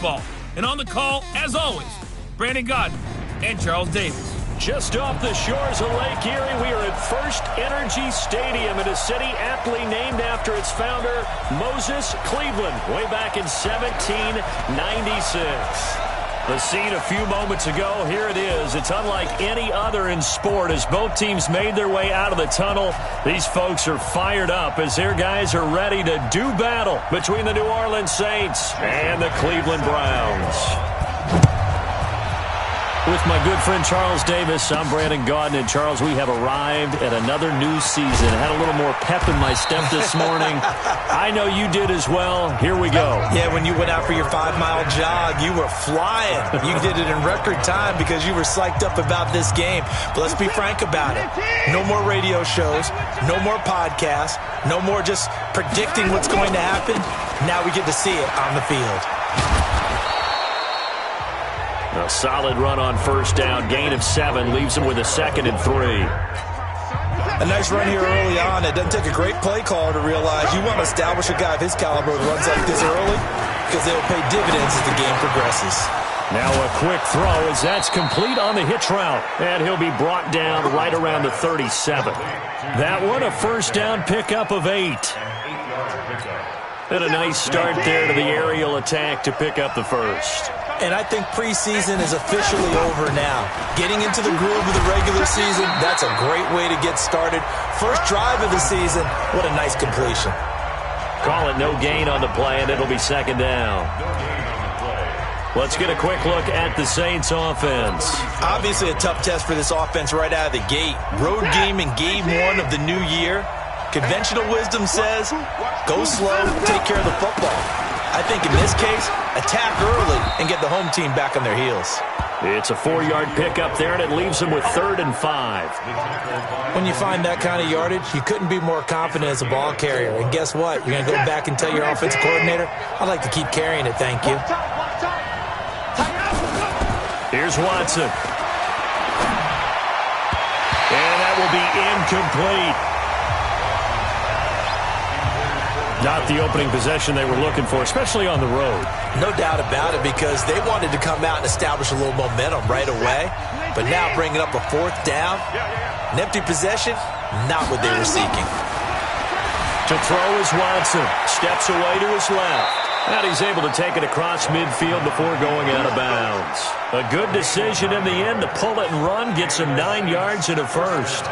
football. And on the call, as always, Brandon Gaudin and Charles Davis. Just off the shores of Lake Erie, we are at First Energy Stadium in a city aptly named after its founder, Moses Cleveland, way back in 1796. The scene a few moments ago, here it is. It's unlike any other in sport as both teams made their way out of the tunnel. These folks are fired up as their guys are ready to do battle between the New Orleans Saints and the Cleveland Browns. With my good friend Charles Davis, I'm Brandon Gaudin. And Charles, we have arrived at another new season. I had a little more pep in my step this morning. I know you did as well. Here we go. Yeah, when you went out for your 5-mile jog, you were flying. You did it in record time because you were psyched up about this game. But let's be frank about it. No more radio shows, no more podcasts, no more just predicting what's going to happen. Now we get to see it on the field. A solid run on first down. Gain of 7 leaves him with a 2nd and 3. A nice run here early on. It doesn't take a great play caller to realize you want to establish a guy of his caliber who runs like this early because they'll pay dividends as the game progresses. Now a quick throw as that's complete on the hitch route. And he'll be brought down right around the 37. That one a first down pickup of 8. And a nice start there to the aerial attack to pick up the first. And I think preseason is officially over now. Getting into the groove of the regular season, that's a great way to get started. First drive of the season, what a nice completion. Call it no gain on the play, and it'll be 2nd down. Let's get a quick look at the Saints offense. Obviously a tough test for this offense right out of the gate. Road game in game 1 of the new year. Conventional wisdom says, go slow, take care of the football. I think in this case, attack early and get the home team back on their heels. It's a 4-yard pickup there, and it leaves them with 3rd and 5. When you find that kind of yardage, you couldn't be more confident as a ball carrier. And guess what? You're going to go back and tell your offensive coordinator, I'd like to keep carrying it, thank you. Here's Watson. And that will be incomplete. Not the opening possession they were looking for, especially on the road. No doubt about it, because they wanted to come out and establish a little momentum right away. But now bringing up a 4th down, an empty possession, not what they were seeking. To throw is Watson. Steps away to his left. And he's able to take it across midfield before going out of bounds. A good decision in the end to pull it and run, gets him 9 yards and a first.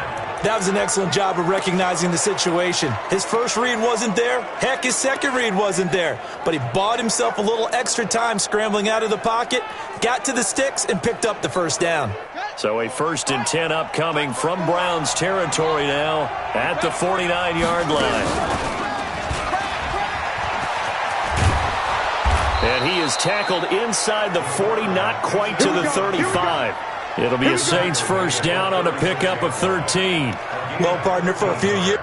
That was an excellent job of recognizing the situation. His first read wasn't there. Heck, his second read wasn't there. But he bought himself a little extra time scrambling out of the pocket, got to the sticks, and picked up the first down. So a 1st and 10 upcoming from Browns territory now at the 49-yard line. And he is tackled inside the 40, not quite to the 35. It'll be a Saints first down on a pickup of 13. Well, partner, for a few years.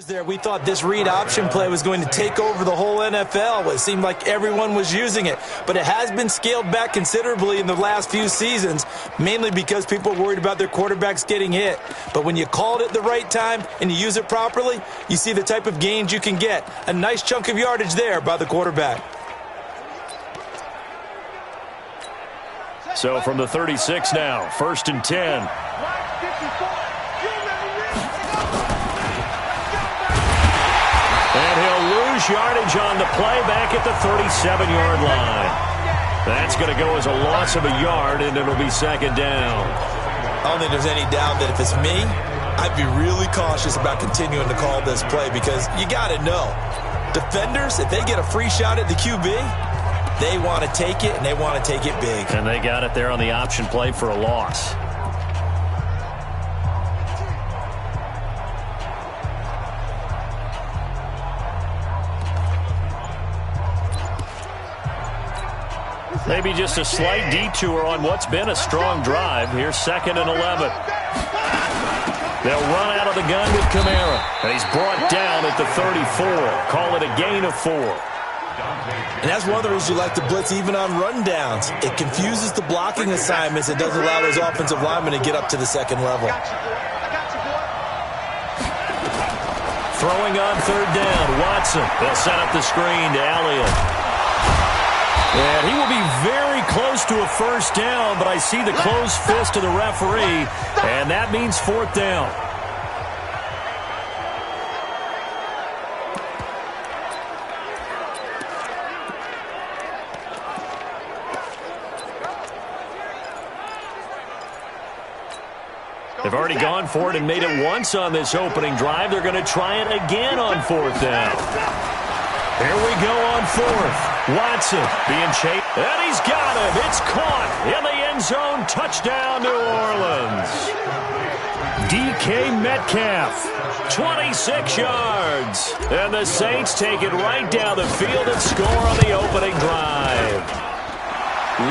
There, we thought this read option play was going to take over the whole NFL. It seemed like everyone was using it, but it has been scaled back considerably in the last few seasons, mainly because people are worried about their quarterbacks getting hit. But when you call it at the right time and you use it properly, you see the type of gains you can get. A nice chunk of yardage there by the quarterback. So from the 36 now, 1st and 10. And he'll lose yardage on the play back at the 37-yard line. That's going to go as a loss of a yard, and it'll be 2nd down. I don't think there's any doubt that if it's me, I'd be really cautious about continuing to call this play because you got to know, defenders, if they get a free shot at the QB, they want to take it, and they want to take it big. And they got it there on the option play for a loss. Maybe just a slight detour on what's been a strong drive. Here's 2nd and 11. They'll run out of the gun with Kamara. And he's brought down at the 34. Call it a gain of 4. And that's one of the reasons you like to blitz even on rundowns. It confuses the blocking assignments. It doesn't allow those offensive linemen to get up to the second level. Throwing on 3rd down, Watson. They'll set up the screen to Elliott. And he will be very close to a 1st down, but I see the closed fist of the referee, and that means 4th down. They've already gone for it and made it once on this opening drive. They're going to try it again on 4th down. Here we go on 4th. Watson being chased. And he's got him. It's caught in the end zone. Touchdown, New Orleans. DK Metcalf, 26 yards. And the Saints take it right down the field and score on the opening drive.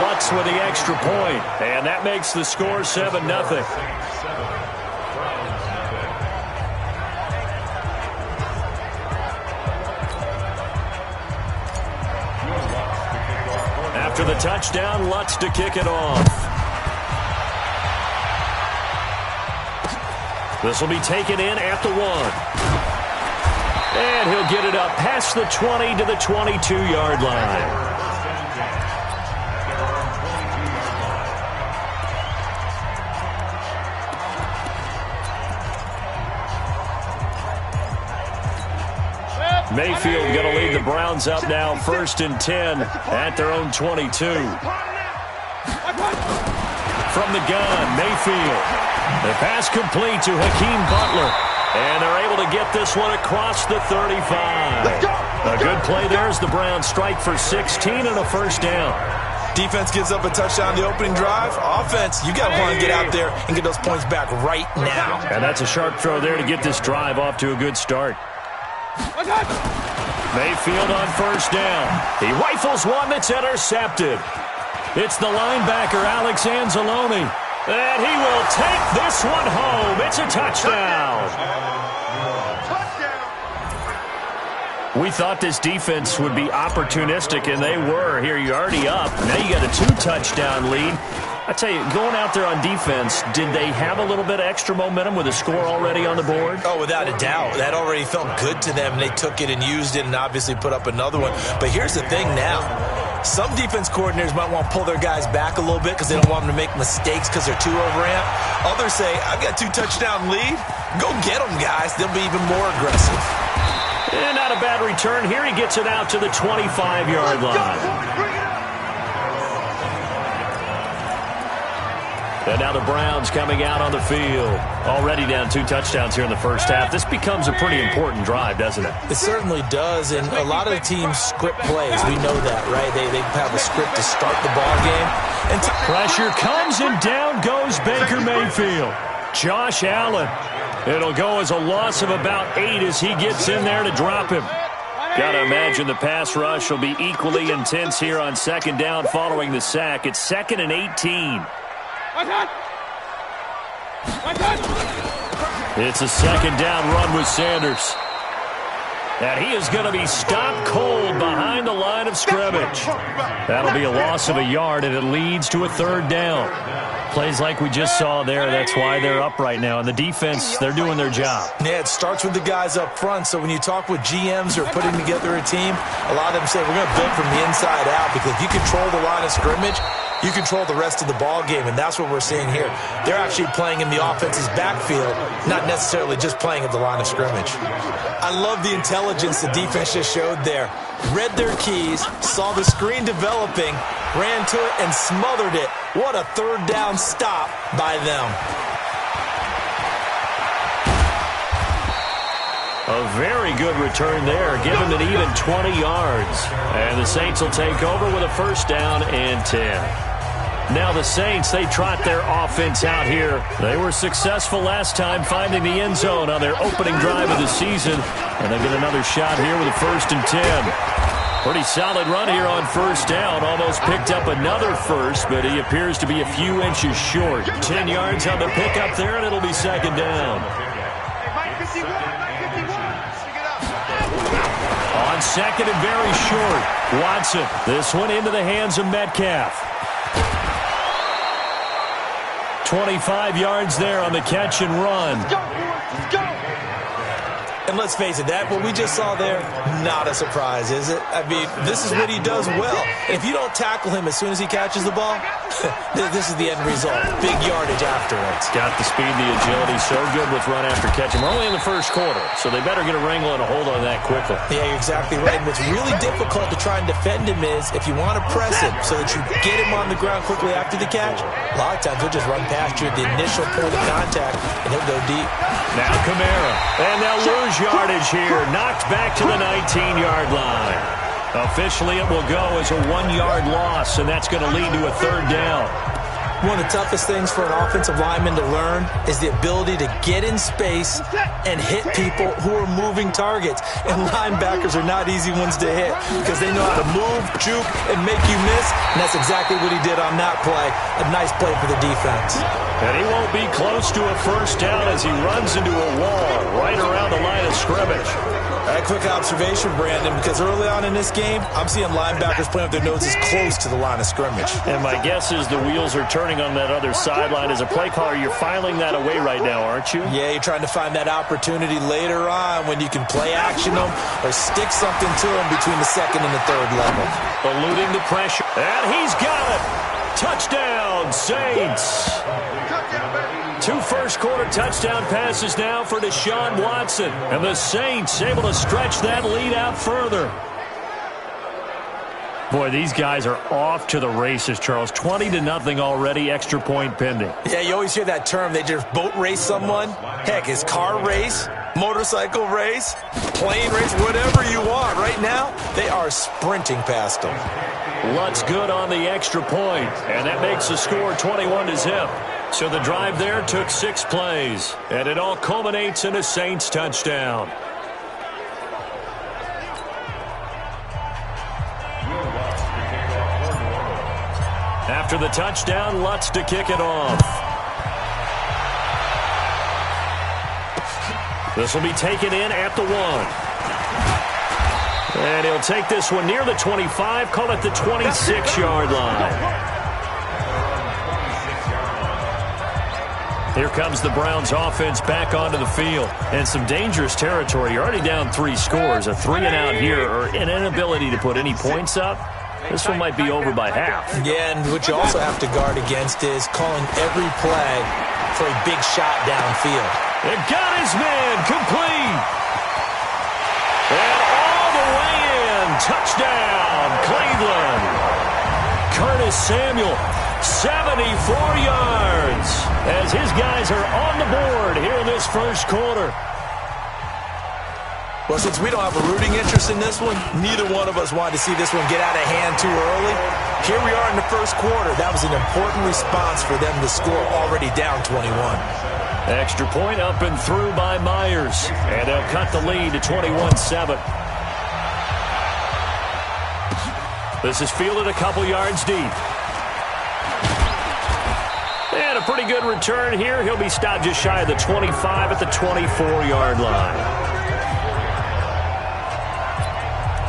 Lutz with the extra point. And that makes the score 7-0. After the touchdown, Lutz to kick it off. This will be taken in at the 1. And he'll get it up past the 20 to the 22-yard line. Mayfield going to lead the Browns up now, 1st and 10 at their own 22. From the gun, Mayfield. The pass complete to Hakeem Butler. And they're able to get this one across the 35. A good play there as the Browns strike for 16 and a 1st down. Defense gives up a touchdown the opening drive. Offense, you got to want to get out there and get those points back right now. And that's a sharp throw there to get this drive off to a good start. Mayfield on 1st down. He rifles one that's intercepted. It's the linebacker, Alex Anzalone. And he will take this one home. It's a touchdown. We thought this defense would be opportunistic, and they were. Here, you're already up. Now you got a 2-touchdown lead. I tell you, going out there on defense, did they have a little bit of extra momentum with a score already on the board? Oh, without a doubt. That already felt good to them, and they took it and used it and obviously put up another one. But here's the thing now. Some defense coordinators might want to pull their guys back a little bit because they don't want them to make mistakes because they're too overamped. Others say, I've got a 2-touchdown lead. Go get them, guys. They'll be even more aggressive. And not a bad return. Here he gets it out to the 25-yard line. And now the Browns coming out on the field. Already down 2 touchdowns here in the first half. This becomes a pretty important drive, doesn't it? It certainly does, and a lot of the teams script plays. We know that, right? They have a script to start the ball game. And pressure comes, and down goes Baker Mayfield. Josh Allen. It'll go as a loss of about 8 as he gets in there to drop him. Got to imagine the pass rush will be equally intense here on 2nd down following the sack. It's 2nd and 18. It's a 2nd down run with Sanders. And he is going to be stopped cold behind the line of scrimmage. That'll be a loss of a yard, and it leads to a 3rd down. Plays like we just saw there, that's why they're up right now. And the defense, they're doing their job. Yeah, it starts with the guys up front. So when you talk with GMs or putting together a team, a lot of them say, we're going to build from the inside out, because if you control the line of scrimmage, you control the rest of the ball game, and that's what we're seeing here. They're actually playing in the offense's backfield, not necessarily just playing at the line of scrimmage. I love the intelligence the defense just showed there. Read their keys, saw the screen developing, ran to it, and smothered it. What a 3rd down stop by them. A very good return there. Give him an even 20 yards. And the Saints will take over with a 1st down and 10. Now the Saints, they trot their offense out here. They were successful last time finding the end zone on their opening drive of the season. And they get another shot here with a 1st and 10. Pretty solid run here on first down. Almost picked up another first, but he appears to be a few inches short. 10 yards on the pickup there, and it'll be second down. On second and very short, Watson. This one into the hands of Metcalf. 25 yards there on the catch and run. Let's go. And let's face it, that what we just saw there, not a surprise, is it? I mean, this is what he does well. If you don't tackle him as soon as he catches the ball, this is the end result. Big yardage afterwards. Got the speed, the agility, so good with run after catch. We're only in the first quarter, so they better get a wrangle and a hold on that quickly. Yeah, you're exactly right. And what's really difficult to try and defend him is if you want to press him so that you get him on the ground quickly after the catch, a lot of times he'll just run past you at the initial point of contact, and he'll go deep. Now Kamara, and they'll lose yardage here. Knocked back to the 19-yard line. Officially, it will go as a 1-yard loss, and that's going to lead to a third down. One of the toughest things for an offensive lineman to learn is the ability to get in space and hit people who are moving targets. And linebackers are not easy ones to hit because they know how to move, juke, and make you miss. And that's exactly what he did on that play. A nice play for the defense. And he won't be close to a first down as he runs into a wall right around the line of scrimmage. A quick observation, Brandon, because early on in this game, I'm seeing linebackers playing with their noses close to the line of scrimmage. And my guess is the wheels are turning on that other sideline. As a play caller, you're filing that away right now, aren't you? Yeah, you're trying to find that opportunity later on when you can play action them or stick something to them between the second and the third level. Eluding the pressure. And he's got it. Touchdown, Saints. 2 first-quarter touchdown passes now for Deshaun Watson. And the Saints able to stretch that lead out further. Boy, these guys are off to the races, Charles. 20-0 already, extra point pending. Yeah, you always hear that term. They just boat race someone. Heck, it's car race, motorcycle race, plane race, whatever you want. Right now, they are sprinting past them. Lutz good on the extra point, and that makes the score 21-0. So the drive there took 6 plays, and it all culminates in a Saints touchdown. After the touchdown, Lutz to kick it off. This will be taken in at the 1. And he'll take this one near the 25, call it the 26-yard line. Here comes the Browns offense back onto the field. And some dangerous territory. You're already down 3 scores. A 3-and-out here or an inability to put any points up. This one might be over by half. Yeah, and what you also have to guard against is calling every play for a big shot downfield. It got his man complete. And all the way in. Touchdown, Cleveland. Curtis Samuel, 74 yards. As his guys are on the board here in this first quarter. Well, since we don't have a rooting interest in this one, neither one of us wanted to see this one get out of hand too early. Here we are in the first quarter. That was an important response for them to score already down 21. Extra point up and through by Myers. And they'll cut the lead to 21-7. This is fielded a couple yards deep. And a pretty good return here. He'll be stopped just shy of the 25 at the 24-yard line.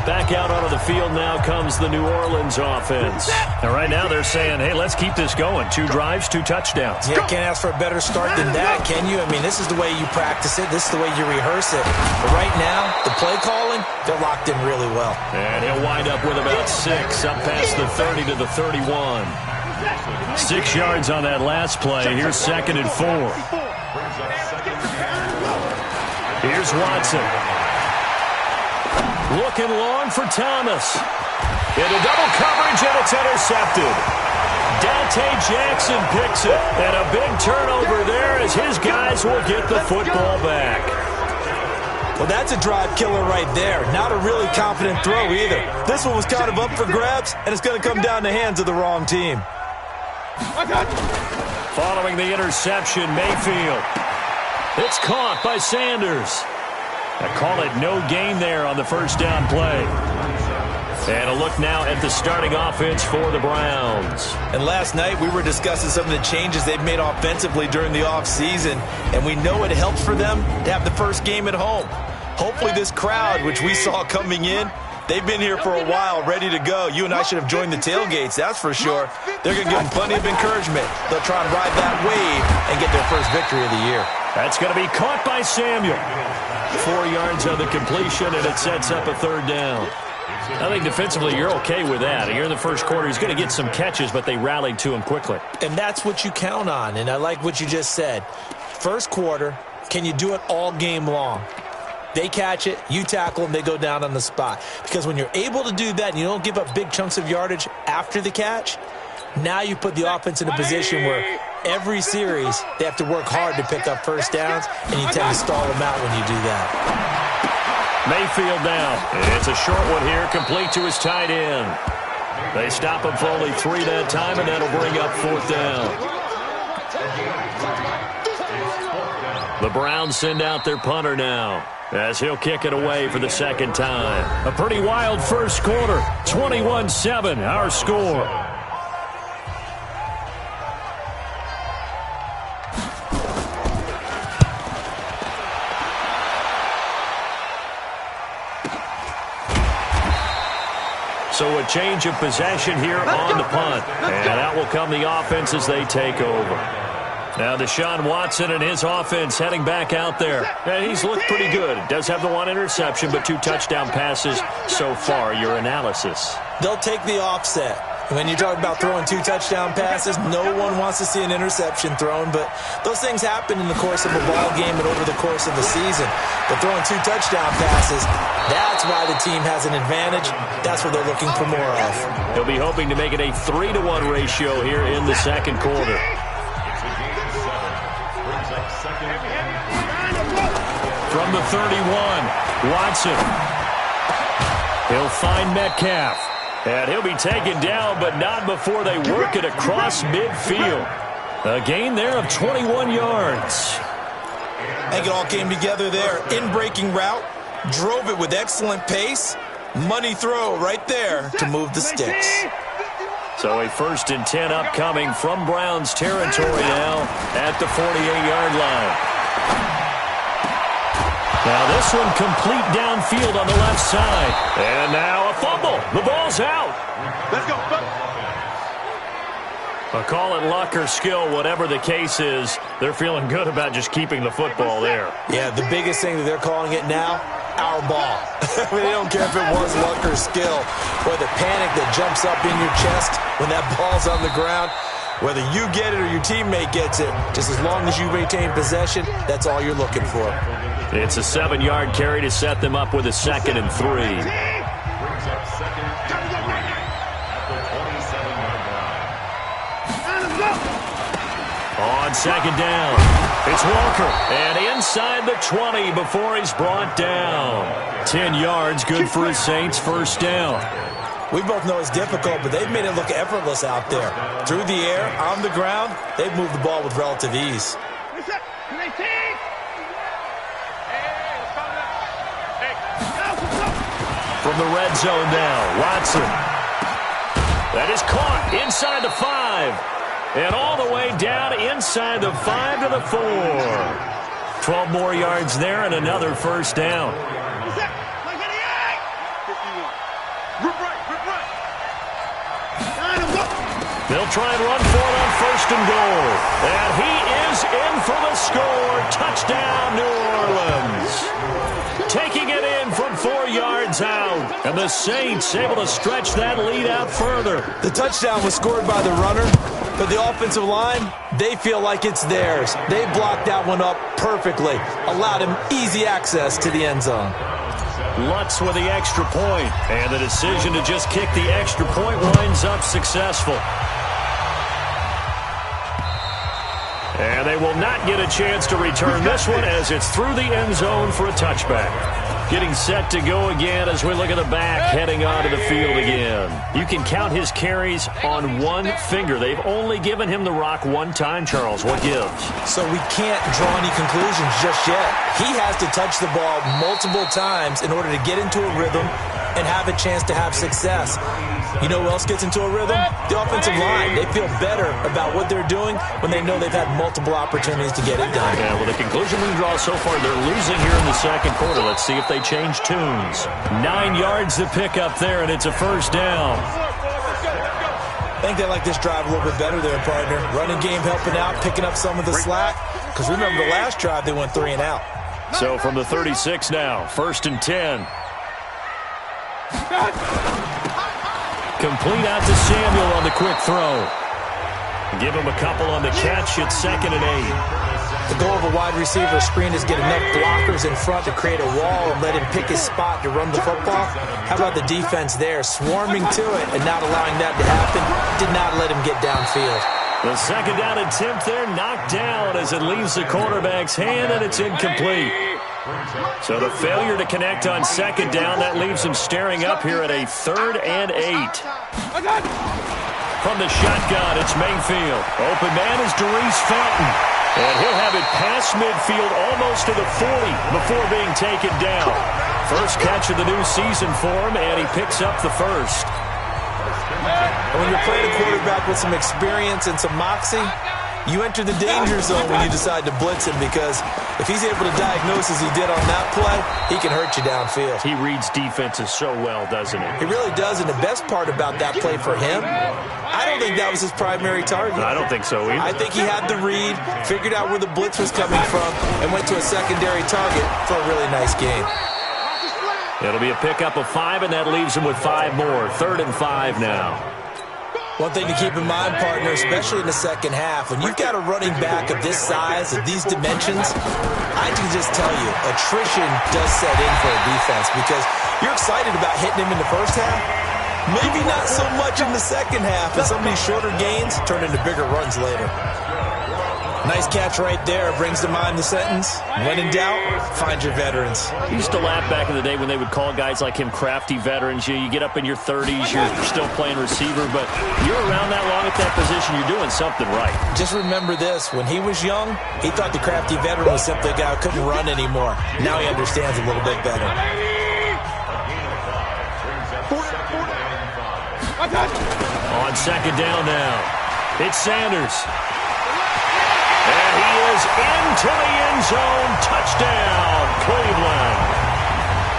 Back out onto the field now comes the New Orleans offense. And right now they're saying, hey, let's keep this going. 2 drives, 2 touchdowns. Yeah, can't ask for a better start than that, can you? I mean, this is the way you practice it. This is the way you rehearse it. But right now, the play calling, they're locked in really well. And he'll wind up with about 6 up past the 30 to the 31. 6 yards on that last play. Here's 2nd and 4. Here's Watson. Looking long for Thomas. Into double coverage, and it's intercepted. Dante Jackson picks it. And a big turnover there as his guys will get the football back. Well, that's a drive killer right there. Not a really confident throw either. This one was kind of up for grabs, and it's going to come down the hands of the wrong team. Following the interception, Mayfield. It's caught by Sanders. I call it no gain there on the first down play. And a look now at the starting offense for the Browns. And last night we were discussing some of the changes they've made offensively during the offseason, and we know it helps for them to have the first game at home. Hopefully this crowd, which we saw coming in, they've been here for a while, ready to go. You and I should have joined the tailgates, that's for sure. They're going to give them plenty of encouragement. They'll try and ride that wave and get their first victory of the year. That's going to be caught by Samuel. 4 yards on the completion, and it sets up a third down. I think defensively you're okay with that. Here in the first quarter, he's going to get some catches, but they rallied to him quickly. And that's what you count on, and I like what you just said. First quarter, can you do it all game long? They catch it, you tackle them, they go down on the spot. Because when you're able to do that and you don't give up big chunks of yardage after the catch, now you put the offense in a position where every series they have to work hard to pick up first downs, and you tend to stall them out when you do that. Mayfield now. It's a short one here, complete to his tight end. They stop him for only 3 that time, and that'll bring up 4th down. The Browns send out their punter now, as he'll kick it away for the second time. A pretty wild first quarter. 21-7, our score. So a change of possession here on the punt. And out will come the offense as they take over. Now Deshaun Watson and his offense heading back out there. And he's looked pretty good. Does have the 1 interception, but 2 touchdown passes so far. Your analysis? They'll take the offset. When you talk about throwing 2 touchdown passes, no one wants to see an interception thrown, but those things happen in the course of a ball game and over the course of the season. But throwing 2 touchdown passes, that's why the team has an advantage. That's what they're looking for more of. He'll be hoping to make it a 3-to-1 ratio here in the second quarter. From the 31, Watson. He'll find Metcalf. And he'll be taken down, but not before they work it across midfield. A gain there of 21 yards. I think it all came together there. In-breaking route, drove it with excellent pace. Money throw right there to move the sticks. So a 1st and 10 upcoming from Browns territory now at the 48-yard line. Now this one complete downfield on the left side. And now a fumble. The ball's out. Let's go. Call it luck or skill, whatever the case is, they're feeling good about just keeping the football there. Yeah, the biggest thing that they're calling it now, our ball. I mean, they don't care if it was luck or skill, or the panic that jumps up in your chest when that ball's on the ground. Whether you get it or your teammate gets it, just as long as you maintain possession, that's all you're looking for. It's a 7-yard carry to set them up with a 2nd and 3. On 2nd down, it's Walker, and inside the 20 before he's brought down. 10 yards, good for his Saints, 1st down. We both know it's difficult, but they've made it look effortless out there. Through the air, on the ground, they've moved the ball with relative ease. From the red zone now, Watson. That is caught inside the 5. And all the way down inside the 5 to the 4. 12 more yards there and another 1st down. They'll try and run for it on 1st and goal. And he is in for the score. Touchdown, New Orleans. Taking it in from 4 yards out. And the Saints able to stretch that lead out further. The touchdown was scored by the runner, but the offensive line, they feel like it's theirs. They blocked that one up perfectly, allowed him easy access to the end zone. Lutz with the extra point, and the decision to just kick the extra point winds up successful. And they will not get a chance to return this one as it's through the end zone for a touchback. Getting set to go again as we look at the back heading onto the field again. You can count his carries on one finger. They've only given him the rock one time, Charles. What gives? So we can't draw any conclusions just yet. He has to touch the ball multiple times in order to get into a rhythm, and have a chance to have success. You know who else gets into a rhythm? The offensive line. They feel better about what they're doing when they know they've had multiple opportunities to get it done. Yeah, well, the conclusion we draw so far, they're losing here in the second quarter. Let's see if they change tunes. 9 yards to pick up there, and it's a first down. I think they like this drive a little bit better there, partner. Running game helping out, picking up some of the slack. Because remember, the last drive, they went 3 and out. So from the 36 now, 1st and 10. Complete out to Samuel on the quick throw. Give him a couple on the catch. It's 2nd and 8. The goal of a wide receiver screen is get enough blockers in front to create a wall and let him pick his spot to run the football. How about the defense there, swarming to it and not allowing that to happen? Did not let him get downfield. The 2nd down attempt there knocked down as it leaves the quarterback's hand, and it's incomplete. So the failure to connect on 2nd down, that leaves him staring up here at a 3rd and 8. From the shotgun, it's Mayfield. Open man is Darius Fountain. And he'll have it past midfield almost to the 40 before being taken down. First catch of the new season for him, and he picks up the first. And when you're playing a quarterback with some experience and some moxie, you enter the danger zone when you decide to blitz him, because if he's able to diagnose as he did on that play, he can hurt you downfield. He reads defenses so well, doesn't he? He really does, and the best part about that play for him, I don't think that was his primary target. I don't think so either. I think he had the read, figured out where the blitz was coming from, and went to a secondary target for a really nice game. It'll be a pickup of 5, and that leaves him with 5 more. 3rd and 5 now. One thing to keep in mind, partner, especially in the second half, when you've got a running back of this size, of these dimensions, I can just tell you, attrition does set in for a defense, because you're excited about hitting him in the first half. Maybe not so much in the second half, and some of these shorter gains turn into bigger runs later. Nice catch right there. Brings to mind the sentence, when in doubt, find your veterans. I used to laugh back in the day when they would call guys like him crafty veterans. You get up in your 30s, you're still playing receiver, but you're around that long at that position, you're doing something right. Just remember this. When he was young, he thought the crafty veteran was simply a guy who couldn't run anymore. Now he understands a little bit better. On 2nd down now, it's Sanders. And he is into the end zone. Touchdown, Cleveland.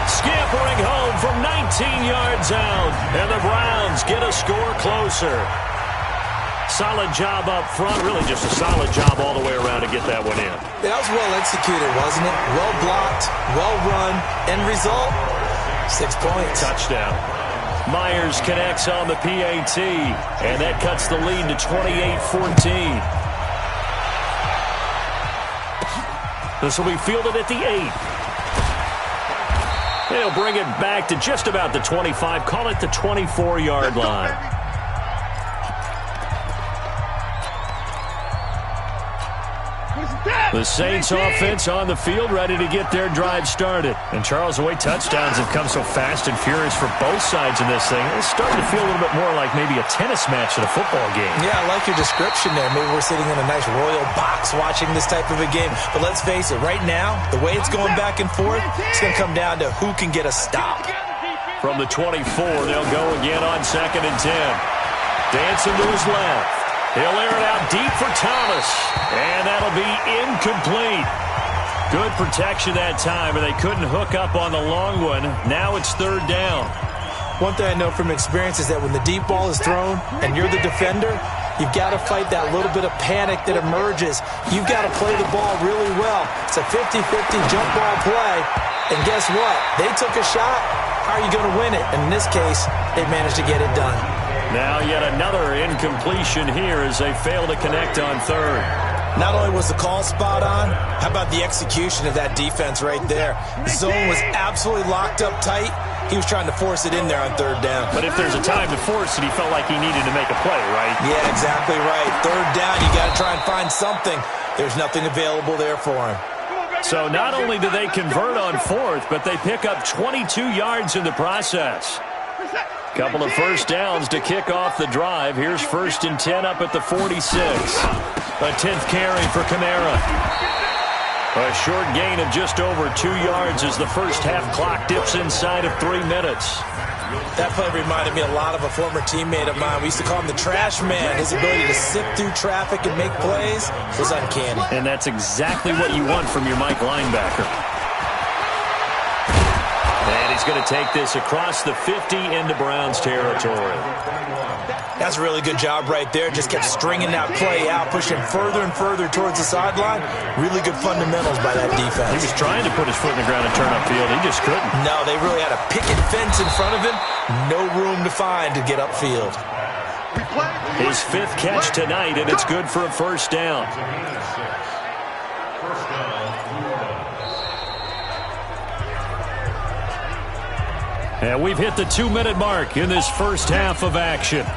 Scampering home from 19 yards out. And the Browns get a score closer. Solid job up front. Really just a solid job all the way around to get that one in. That was well executed, wasn't it? Well blocked, well run. End result, 6 points. Touchdown. Myers connects on the PAT. And that cuts the lead to 28-14. This will be fielded at the 8. They'll bring it back to just about the 25. Call it the 24-yard line. The Saints offense on the field, ready to get their drive started. And Charles, the way touchdowns have come so fast and furious for both sides in this thing, it's starting to feel a little bit more like maybe a tennis match at a football game. Yeah, I like your description there. Maybe we're sitting in a nice royal box watching this type of a game. But let's face it, right now, the way it's going back and forth, it's going to come down to who can get a stop. From the 24, they'll go again on 2nd and 10. Dancing to his left. He'll air it out deep for Thomas, and that'll be incomplete. Good protection that time, and they couldn't hook up on the long one. Now it's 3rd down. One thing I know from experience is that when the deep ball is thrown and you're the defender, you've got to fight that little bit of panic that emerges. You've got to play the ball really well. It's a 50-50 jump ball play, and guess what? They took a shot. How are you going to win it? And in this case, they managed to get it done. Now yet another incompletion here as they fail to connect on 3rd. Not only was the call spot on, how about the execution of that defense right there? The zone was absolutely locked up tight. He was trying to force it in there on 3rd down. But if there's a time to force it, he felt like he needed to make a play, right? Yeah, exactly right. 3rd down, you got to try and find something. There's nothing available there for him. So not only do they convert on 4th, but they pick up 22 yards in the process. Couple of first downs to kick off the drive. Here's 1st and 10 up at the 46. A 10th carry for Kamara. A short gain of just over 2 yards as the first half clock dips inside of 3 minutes. That play reminded me a lot of a former teammate of mine. We used to call him the trash man. His ability to sift through traffic and make plays was uncanny. And that's exactly what you want from your Mike linebacker. And he's going to take this across the 50 into Browns territory. That's a really good job right there. Just kept stringing that play out, pushing further and further towards the sideline. Really good fundamentals by that defense. He was trying to put his foot in the ground and turn upfield. He just couldn't. No, they really had a picket fence in front of him. No room to find to get upfield. His 5th catch tonight, and it's good for a first down. And we've hit the 2-minute mark in this first half of action.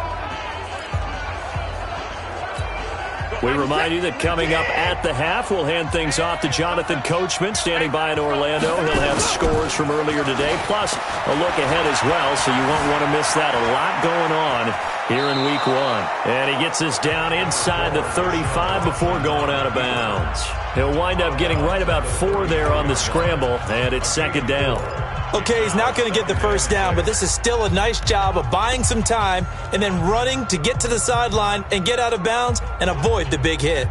We remind you that coming up at the half, we'll hand things off to Jonathan Coachman, standing by in Orlando. He'll have scores from earlier today, plus a look ahead as well, so you won't want to miss that. A lot going on here in Week 1. And he gets us down inside the 35 before going out of bounds. He'll wind up getting right about 4 there on the scramble, and it's 2nd down. Okay, he's not going to get the first down, but this is still a nice job of buying some time and then running to get to the sideline and get out of bounds and avoid the big hit.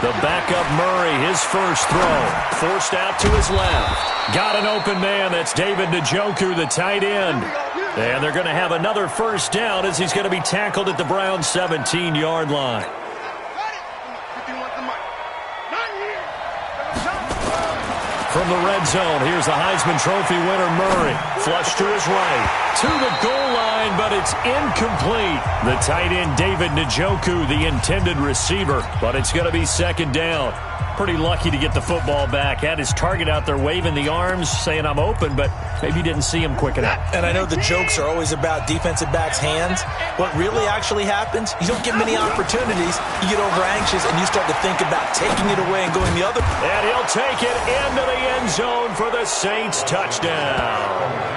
The backup Murray, his first throw, forced out to his left. Got an open man. That's David Njoku, the tight end. And they're going to have another first down as he's going to be tackled at the Browns' 17-yard line. From the red zone, here's the Heisman Trophy winner, Murray. Flush to his right, to the goal line, but it's incomplete. The tight end, David Njoku, the intended receiver, but it's going to be 2nd down. Pretty lucky to get the football back. Had his target out there waving the arms, saying I'm open, but maybe didn't see him quick enough. And I know the jokes are always about defensive backs' hands. What really actually happens, you don't get many opportunities. You get over anxious, and you start to think about taking it away and going the other. And he'll take it into the end zone for the Saints touchdown.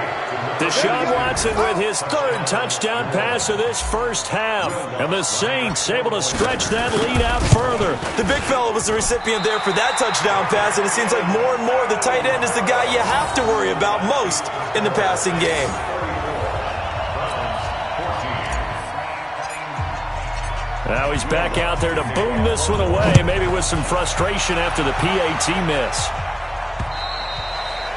Deshaun Watson with his 3rd touchdown pass of this first half. And the Saints able to stretch that lead out further. The big fella was the recipient there for that touchdown pass, and it seems like more and more the tight end is the guy you have to worry about most in the passing game. Now he's back out there to boom this one away, maybe with some frustration after the PAT miss.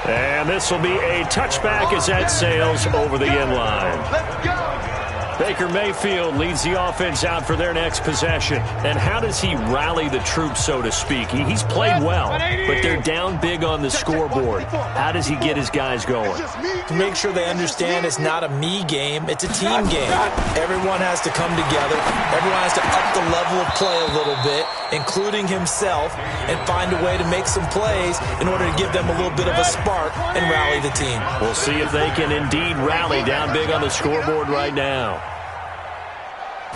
And this will be a touchback as that sails over the end line. Let's go. Baker Mayfield leads the offense out for their next possession. And how does he rally the troops, so to speak? He's played well, but they're down big on the scoreboard. How does he get his guys going? To make sure they understand it's not a me game, it's a team game. Everyone has to come together. Everyone has to up the level of play a little bit, including himself, and find a way to make some plays in order to give them a little bit of a spark and rally the team. We'll see if they can indeed rally down big on the scoreboard right now.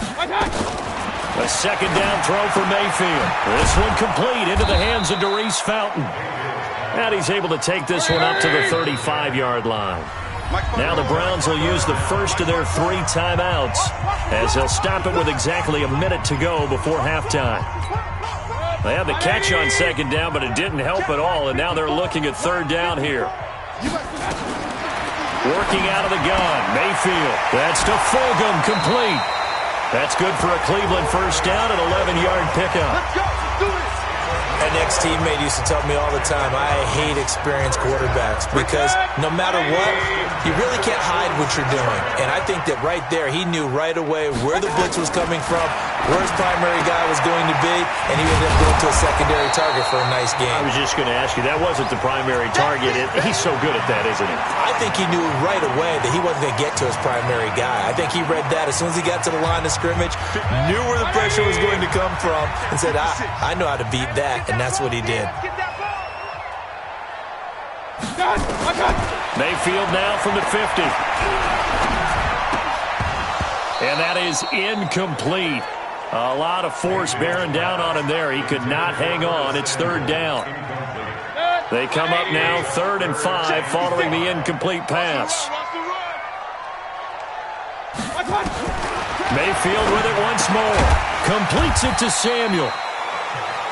A 2nd down throw for Mayfield. This one complete into the hands of Darius Fountain. And he's able to take this one up to the 35-yard line. Now the Browns will use the first of their 3 timeouts as they'll stop it with exactly a minute to go before halftime. They had the catch on 2nd down, but it didn't help at all, and now they're looking at 3rd down here. Working out of the gun, Mayfield. That's to Fulgham, complete. That's good for a Cleveland first down, an 11-yard pickup. Let's go. Let's do this. An ex-teammate used to tell me all the time, I hate experienced quarterbacks because no matter what, you really can't hide what you're doing. And I think that right there, he knew right away where the blitz was coming from, where his primary guy was going to be, and he ended up going to a secondary target for a nice game. I was just going to ask you, that wasn't the primary target. He's so good at that, isn't he? I think he knew right away that he wasn't going to get to his primary guy. I think he read that as soon as he got to the line of scrimmage, knew where the pressure was going to come from, and said, I know how to beat that, and that's what he did. Mayfield now from the 50. And that is incomplete. A lot of force bearing down on him there. He could not hang on. It's 3rd down. They come up now 3rd and 5 following the incomplete pass. Mayfield with it once more. Completes it to Samuel.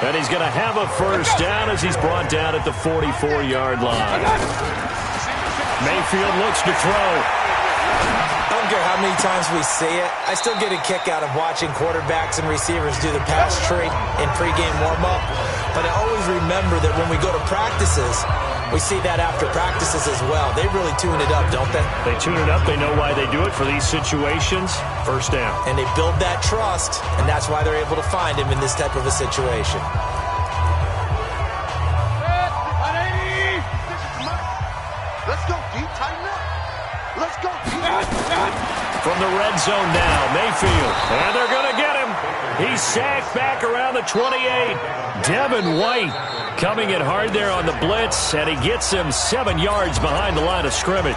And he's going to have a first down as he's brought down at the 44-yard line. Mayfield looks to throw. I don't care how many times we see it. I still get a kick out of watching quarterbacks and receivers do the pass tree in pregame warm-up. But I always remember that when we go to practices, we see that after practices as well. They really tune it up, don't they? They tune it up. They know why they do it for these situations. First down. And they build that trust, and that's why they're able to find him in this type of a situation. Let's go, D. Tighten up. Let's go, D. From the red zone now, Mayfield. And they're going to get him. He's sacked back around the 28. Devin White coming in hard there on the blitz, and he gets him 7 yards behind the line of scrimmage.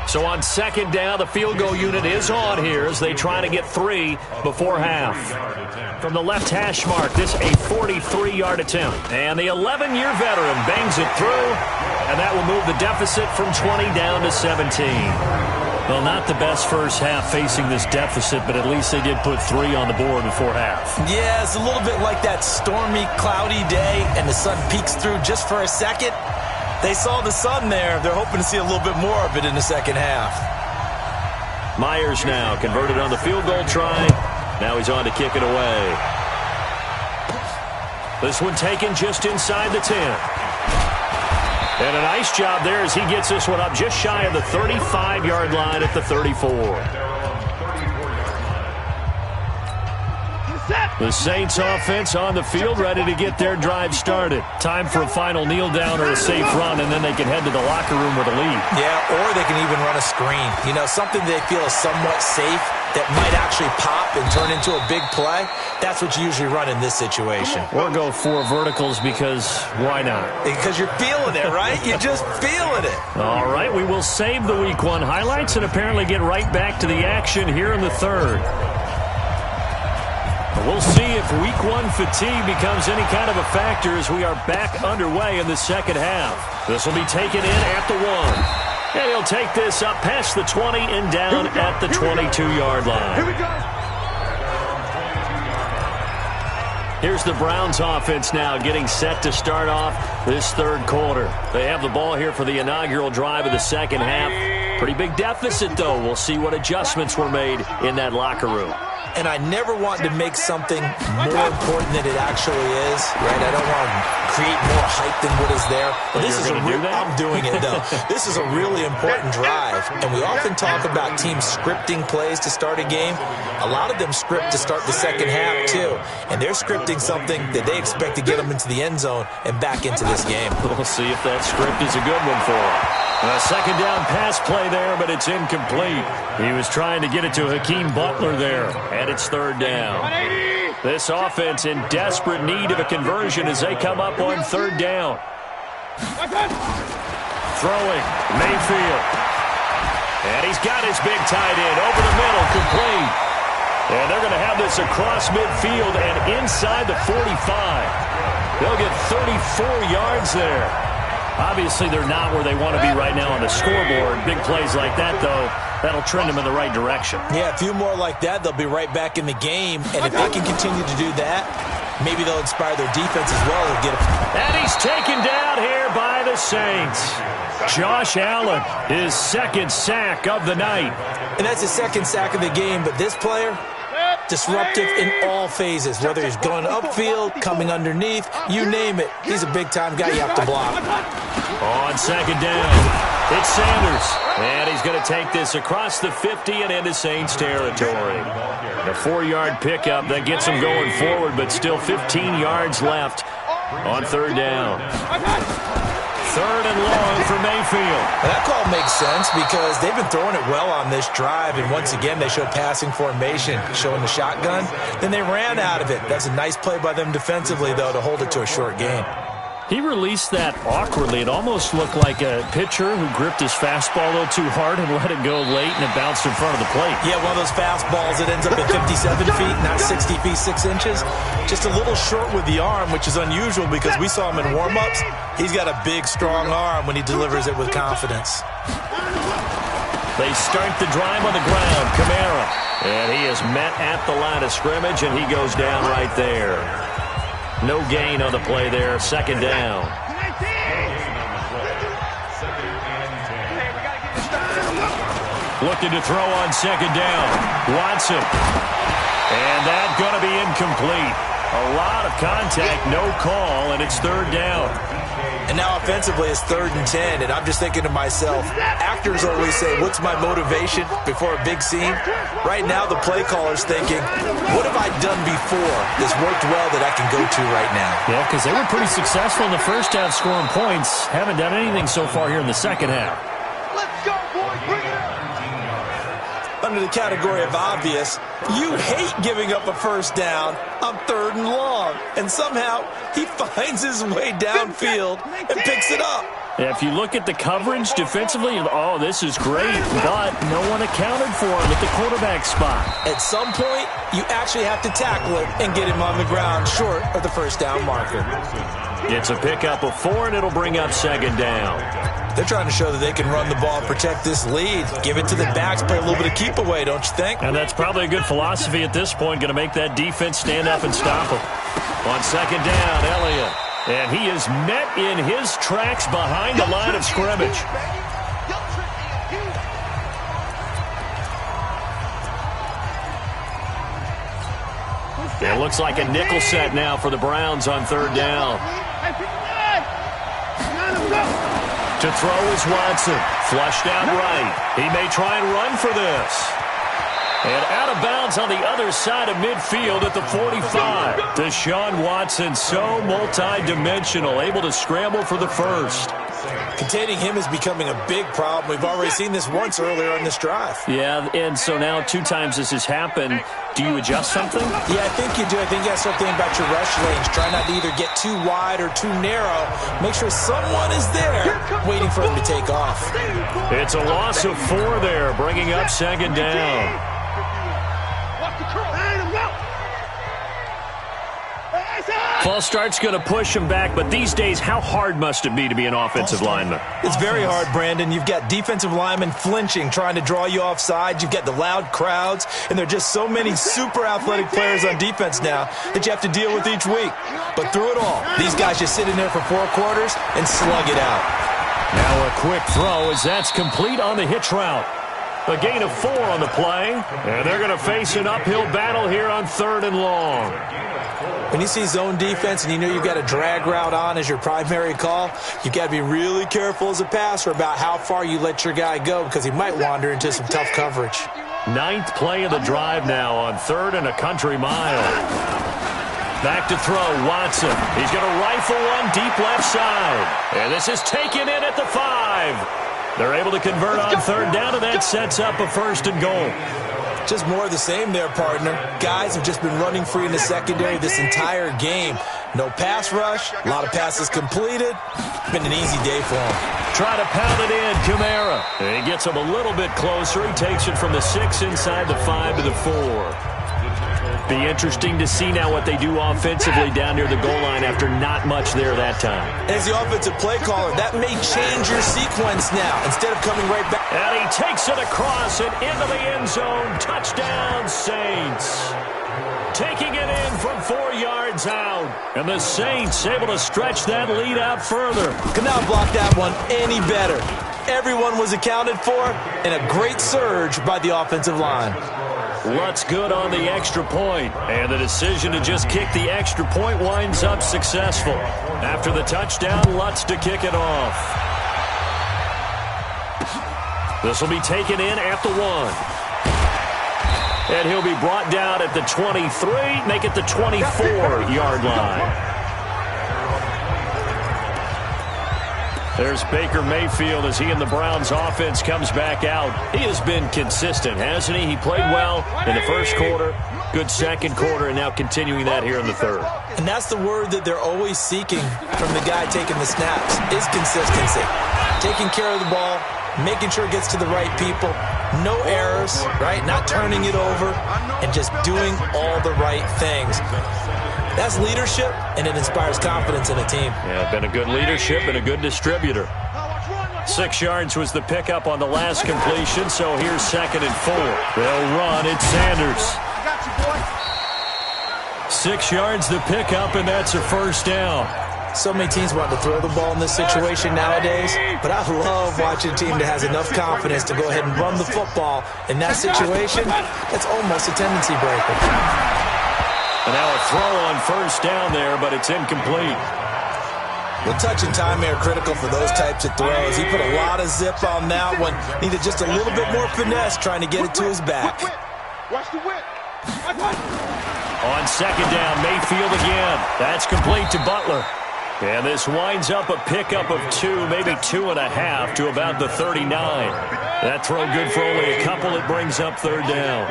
So on second down, the field goal unit is on here as they try to get 3 before half. From the left hash mark, this a 43-yard attempt. And the 11-year veteran bangs it through, and that will move the deficit from 20 down to 17. Well, not the best first half facing this deficit, but at least they did put 3 on the board before half. Yeah, it's a little bit like that stormy, cloudy day, and the sun peeks through just for a second. They saw the sun there. They're hoping to see a little bit more of it in the second half. Myers now converted on the field goal try. Now he's on to kick it away. This one taken just inside the 10. And a nice job there as he gets this one up just shy of the 35-yard line at the 34. The Saints offense on the field ready to get their drive started. Time for a final kneel down or a safe run, and then they can head to the locker room with a lead. Yeah, or they can even run a screen. You know, something they feel is somewhat safe that might actually pop and turn into a big play. That's what you usually run in this situation. Or go 4 verticals because why not? Because you're feeling it, right? You're just feeling it. All right, we will save the Week 1 highlights and apparently get right back to the action here in the third. We'll see if Week 1 fatigue becomes any kind of a factor as we are back underway in the second half. This will be taken in at the 1. And he'll take this up past the 20 and down at the 22-yard line. Here we go. Here's the Browns offense now getting set to start off this third quarter. They have the ball here for the inaugural drive of the second half. Pretty big deficit, though. We'll see what adjustments were made in that locker room. And I never want to make something more important than it actually is, right? I don't want to create more hype than what is there. But this is I'm doing it, though. This is a really important drive. And we often talk about teams scripting plays to start a game. A lot of them script to start the second half, too. And they're scripting something that they expect to get them into the end zone and back into this game. We'll see if that script is a good one for them. A second down pass play there, but it's incomplete. He was trying to get it to Hakeem Butler there, and it's third down. This offense in desperate need of a conversion as they come up on third down. Throwing, Mayfield. And he's got his big tight end over the middle, complete. And they're going to have this across midfield and inside the 45. They'll get 34 yards there. Obviously, they're not where they want to be right now on the scoreboard. Big plays like that, though, that'll trend them in the right direction. Yeah, a few more like that, they'll be right back in the game. And if they can continue to do that, maybe they'll inspire their defense as well. And he's taken down here by the Saints. Josh Allen, his second sack of the night. And that's his second sack of the game, but this player, disruptive in all phases, whether he's going upfield, coming underneath, you name it. He's a big-time guy you have to block. On second down, it's Sanders. And he's going to take this across the 50 and into Saints territory. A 4-yard pickup that gets him going forward, but still 15 yards left on third down. Third and long for Mayfield. That call makes sense because they've been throwing it well on this drive, and once again they showed passing formation, showing the shotgun. Then they ran out of it. That's a nice play by them defensively, though, to hold it to a short gain. He released that awkwardly. It almost looked like a pitcher who gripped his fastball a little too hard and let it go late, and it bounced in front of the plate. Yeah, one of those fastballs that ends up at 57 feet, not 60 feet, 6 inches. Just a little short with the arm, which is unusual because we saw him in warm-ups. He's got a big, strong arm when he delivers it with confidence. They start the drive on the ground. Kamara. And he is met at the line of scrimmage, and he goes down right there. No gain on the play there. Second down. Looking to throw on second down. Watson. And that's going to be incomplete. A lot of contact, no call, and it's third down. And now offensively it's 3rd and 10, and I'm just thinking to myself, actors always say, what's my motivation before a big scene? Right now the play caller's thinking, what have I done before that's worked well that I can go to right now? Yeah, because they were pretty successful in the first half scoring points. Haven't done anything so far here in the second half. Let's go, boys. Bring it up. Under the category of obvious, you hate giving up a first down on 3rd and long. And somehow he finds his way downfield and picks it up. Yeah, if you look at the coverage defensively, oh, this is great, but no one accounted for him at the quarterback spot. At some point, you actually have to tackle it and get him on the ground short of the first down marker. It's a pickup of 4, and it'll bring up second down. They're trying to show that they can run the ball and protect this lead. Give it to the backs, play a little bit of keep away, don't you think? And that's probably a good philosophy at this point, going to make that defense stand up and stop them. On second down, Elliott. And he is met in his tracks behind the line of scrimmage. It looks like a nickel set now for the Browns on third down. To throw is Watson. Flushed out right. He may try and run for this. And out of bounds on the other side of midfield at the 45. Deshaun Watson, so multi-dimensional, able to scramble for the first. Containing him is becoming a big problem. We've already seen this once earlier in this drive. Yeah, and so now 2 times this has happened. Do you adjust something? Yeah, I think you do. I think you got to start thinking about your rush lanes. Try not to either get too wide or too narrow. Make sure someone is there waiting for him to take off. It's a loss of 4 there, bringing up second down. False start's going to push him back, but these days, how hard must it be to be an offensive lineman? It's very hard, Brandon. You've got defensive linemen flinching, trying to draw you off sides. You've got the loud crowds, and there are just so many super athletic players on defense now that you have to deal with each week. But through it all, these guys just sit in there for 4 quarters and slug it out. Now a quick throw as that's complete on the hitch route. A gain of 4 on the play, and they're going to face an uphill battle here on 3rd and long. When you see zone defense and you know you've got a drag route on as your primary call, you've got to be really careful as a passer about how far you let your guy go because he might wander into some tough coverage. 9th play of the drive now on 3rd and a country mile. Back to throw, Watson. He's going to rifle one deep left side. And this is taken in at the 5. They're able to convert on 3rd down, and that sets up a 1st and goal. Just more of the same there, partner. Guys have just been running free in the secondary this entire game. No pass rush, a lot of passes completed. Been an easy day for him. Try to pound it in, Kamara. And he gets him a little bit closer. He takes it from the 6 inside the 5 to the 4. Be interesting to see now what they do offensively down near the goal line after not much there that time. As the offensive play caller, that may change your sequence now. Instead of coming right back. And he takes it across and into the end zone. Touchdown, Saints. Taking it in from 4 yards out. And the Saints able to stretch that lead out further. Could not block that one any better. Everyone was accounted for, and a great surge by the offensive line. Lutz good on the extra point, and the decision to just kick the extra point winds up successful. After the touchdown, Lutz to kick it off. This will be taken in at the 1. And he'll be brought down at the 23, make it the 24-yard line. There's Baker Mayfield as he and the Browns offense comes back out. He has been consistent, hasn't he? He played well in the first quarter, good second quarter, and now continuing that here in the third. And that's the word that they're always seeking from the guy taking the snaps, is consistency. Taking care of the ball, making sure it gets to the right people, no errors, right? Not turning it over, and just doing all the right things. That's leadership, and it inspires confidence in a team. Yeah, been a good leadership and a good distributor. 6 yards was the pickup on the last completion, so here's 2nd and 4. They'll run. It's Sanders. 6 yards the pickup, and that's a first down. So many teams want to throw the ball in this situation nowadays, but I love watching a team that has enough confidence to go ahead and run the football. In that situation, that's almost a tendency breaker. And now a throw on first down there, but it's incomplete. The touch and time are critical for those types of throws. He put a lot of zip on that one. Needed just a little bit more finesse trying to get it to his back. Watch the whip. On 2nd down, Mayfield again. That's complete to Butler. And this winds up a pickup of 2, maybe 2.5 to about the 39. That throw good for only a couple. It brings up 3rd down.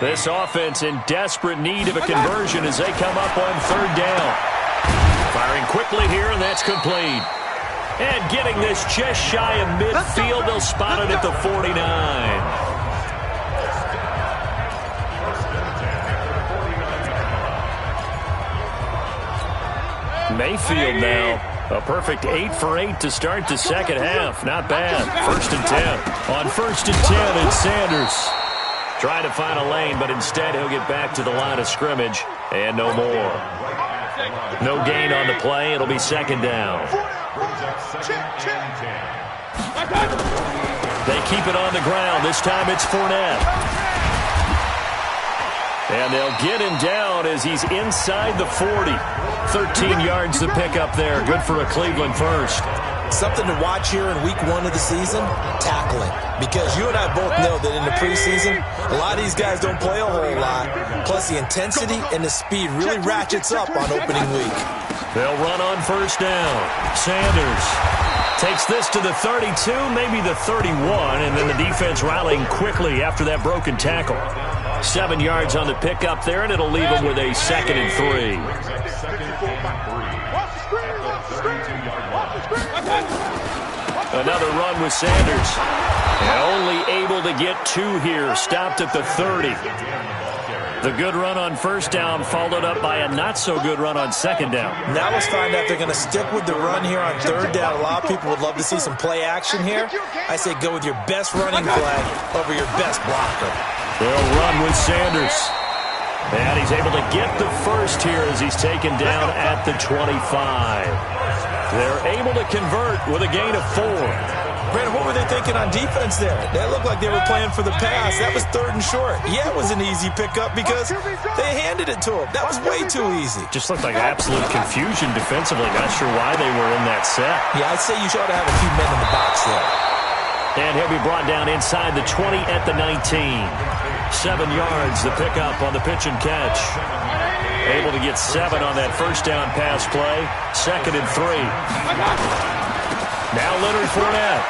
This offense in desperate need of a conversion as they come up on 3rd down. Firing quickly here, and that's complete. And getting this just shy of midfield, they'll spot it at the 49. Mayfield now, a perfect 8 for 8 to start the second half. Not bad. 1st and 10. On 1st and 10, it's Sanders. Trying to find a lane, but instead he'll get back to the line of scrimmage, and no more. No gain on the play. It'll be 2nd down. They keep it on the ground. This time it's Fournette. And they'll get him down as he's inside the 40. 13 yards to pick up there. Good for a Cleveland first. Something to watch here in week 1 of the season, tackling. Because you and I both know that in the preseason, a lot of these guys don't play a whole lot. Plus the intensity and the speed really ratchets up on opening week. They'll run on first down. Sanders takes this to the 32, maybe the 31, and then the defense rallying quickly after that broken tackle. 7 yards on the pickup there, and it'll leave them with a 2nd and 3. Another run with Sanders. And only able to get 2 here. Stopped at the 30. The good run on first down followed up by a not-so-good run on 2nd down. Now let's find out if they're going to stick with the run here on 3rd down. A lot of people would love to see some play action here. I say go with your best running play over your best blocker. They'll run with Sanders. And he's able to get the first here as he's taken down at the 25. They're able to convert with a gain of 4. Brandon, what were they thinking on defense there? That looked like they were playing for the pass. That was 3rd and short. Yeah, it was an easy pickup because they handed it to him. That was way too easy. Just looked like absolute confusion defensively. Not sure why they were in that set. Yeah, I'd say you ought to have a few men in the box there. And he'll be brought down inside the 20 at the 19. 7 yards, the pickup on the pitch and catch. Able to get 7 on that first down pass play. 2nd and 3. Now Leonard Fournette.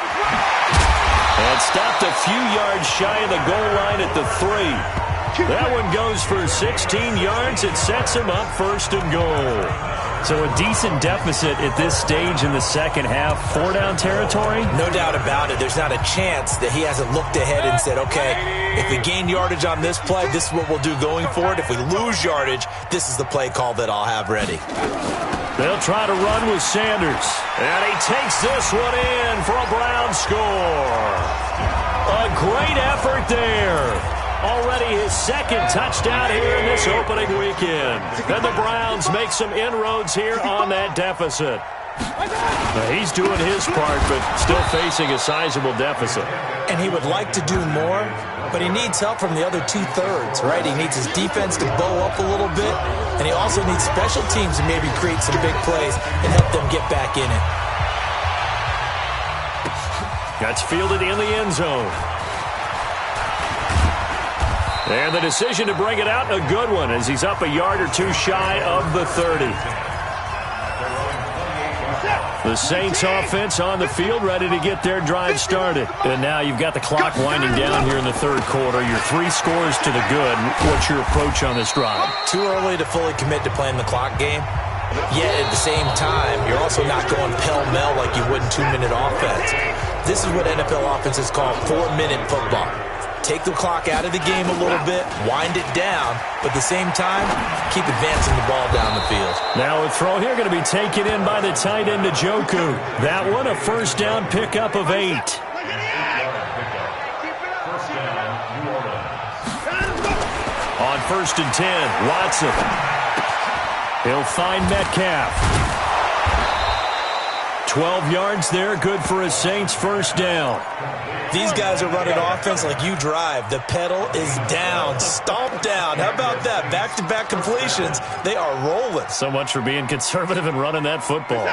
And stopped a few yards shy of the goal line at the 3. That one goes for 16 yards. It sets him up 1st and goal. So a decent deficit at this stage in the second half. 4-down territory? No doubt about it. There's not a chance that he hasn't looked ahead and said, okay, if we gain yardage on this play, this is what we'll do going forward. If we lose yardage, this is the play call that I'll have ready. They'll try to run with Sanders. And he takes this one in for a Brown score. A great effort there. Already his 2nd touchdown here in this opening weekend. And the Browns make some inroads here on that deficit. Now, he's doing his part, but still facing a sizable deficit. And he would like to do more, but he needs help from the other 2/3, right? He needs his defense to bow up a little bit, and he also needs special teams to maybe create some big plays and help them get back in it. That's fielded in the end zone. And the decision to bring it out, a good one, as he's up a yard or 2 shy of the 30. The Saints offense on the field, ready to get their drive started. And now you've got the clock winding down here in the third quarter. You're 3 scores to the good. What's your approach on this drive? Too early to fully commit to playing the clock game. Yet at the same time, you're also not going pell-mell like you would in 2-minute offense. This is what NFL offenses call 4-minute football. Take the clock out of the game a little bit, wind it down, but at the same time, keep advancing the ball down the field. Now a throw here going to be taken in by the tight end Njoku. That one a first down pickup of 8. On 1st and 10, Watson. He'll find Metcalf. 12 yards there, good for a Saints first down. These guys are running offense like you drive. The pedal is down, stomp down. How about that? Back-to-back completions. They are rolling. So much for being conservative and running that football.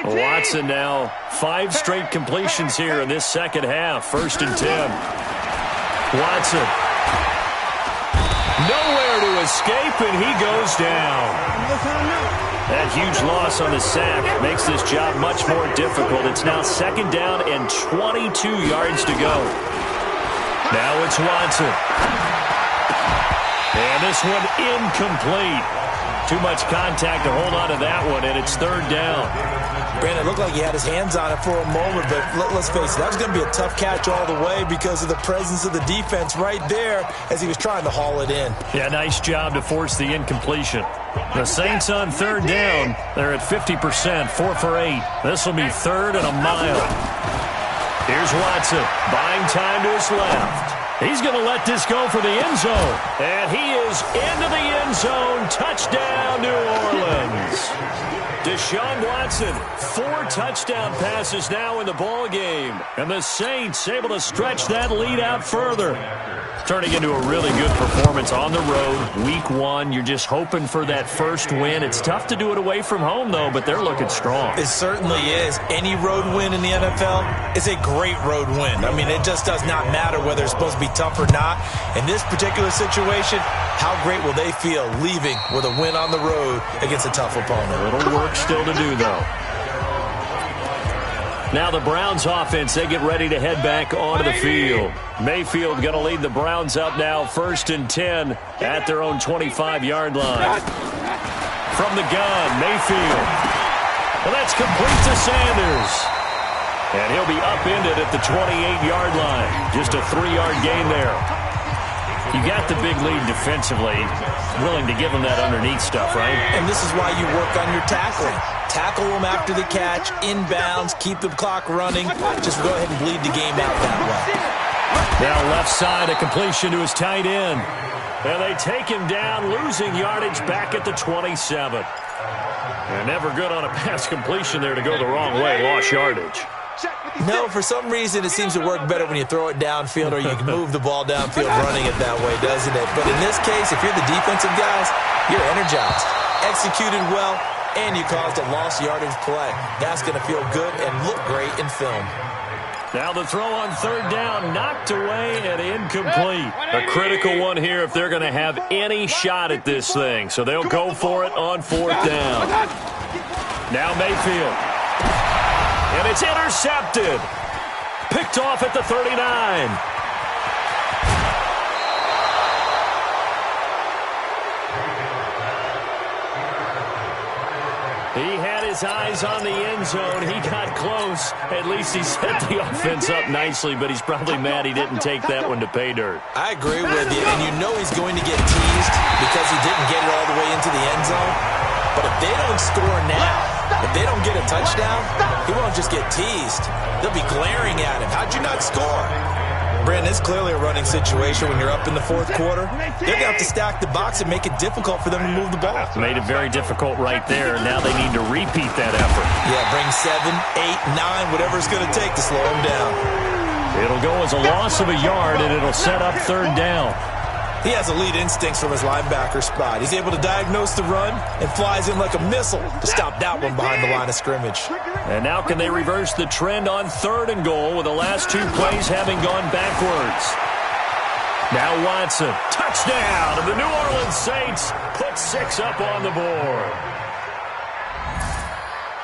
Watson now, 5 straight completions here in this second half. 1st and 10. Watson. Nowhere to escape, and he goes down. That huge loss on the sack makes this job much more difficult. It's now 2nd down and 22 yards to go. Now it's Watson. And this one incomplete. Too much contact to hold on to that one, and it's 3rd down. Brandon, it looked like he had his hands on it for a moment, but let's face it, that was going to be a tough catch all the way because of the presence of the defense right there as he was trying to haul it in. Yeah, nice job to force the incompletion. The Saints on 3rd down. They're at 50%, 4 for 8. This will be 3rd and a mile. Here's Watson, buying time to his left. He's going to let this go for the end zone. And he is into the end zone. Touchdown, New Orleans. Deshaun Watson, 4 touchdown passes now in the ball game. And the Saints able to stretch that lead out further. Turning into a really good performance on the road. Week 1, you're just hoping for that first win. It's tough to do it away from home, though, but they're looking strong. It certainly is. Any road win in the NFL is a great road win. I mean, it just does not matter whether it's supposed to be tough or not. In this particular situation, how great will they feel leaving with a win on the road against a tough opponent? A little work still to do, though. Now the Browns offense, they get ready to head back onto the field. Mayfield going to lead the Browns up now, 1st and 10 at their own 25-yard line. From the gun, Mayfield. Well, that's complete to Sanders. And he'll be upended at the 28-yard line. Just a 3-yard gain there. You got the big lead defensively. Willing to give them that underneath stuff, right? And this is why you work on your tackling. Tackle them after the catch, inbounds, keep the clock running. Just go ahead and bleed the game out that way. Now left side, a completion to his tight end. And they take him down, losing yardage back at the 27. And never good on a pass completion there to go the wrong way. Lost yardage. No, for some reason, it seems to work better when you throw it downfield or you can move the ball downfield running it that way, doesn't it? But in this case, if you're the defensive guys, you're energized, executed well, and you caused a lost yardage play. That's going to feel good and look great in film. Now the throw on 3rd down, knocked away and incomplete. A critical one here if they're going to have any shot at this thing. So they'll go for it on 4th down. Now Mayfield. And it's intercepted. Picked off at the 39. He had his eyes on the end zone. He got close. At least he set the offense up nicely, but he's probably mad he didn't take that one to pay dirt. I agree with you, and you know he's going to get teased because he didn't get it all the way into the end zone. But if they don't score now, if they don't get a touchdown, he won't just get teased. They'll be glaring at him. How'd you not score? Brandon, it's clearly a running situation when you're up in the 4th quarter. They're going to have to stack the box and make it difficult for them to move the ball. Made it very difficult right there. Now they need to repeat that effort. Yeah, bring 7, 8, 9, whatever it's going to take to slow them down. It'll go as a loss of a yard, and it'll set up 3rd down. He has elite instincts from his linebacker spot. He's able to diagnose the run and flies in like a missile to stop that one behind the line of scrimmage. And now can they reverse the trend on 3rd and goal with the last 2 plays having gone backwards? Now Watson, touchdown, and the New Orleans Saints put 6 up on the board.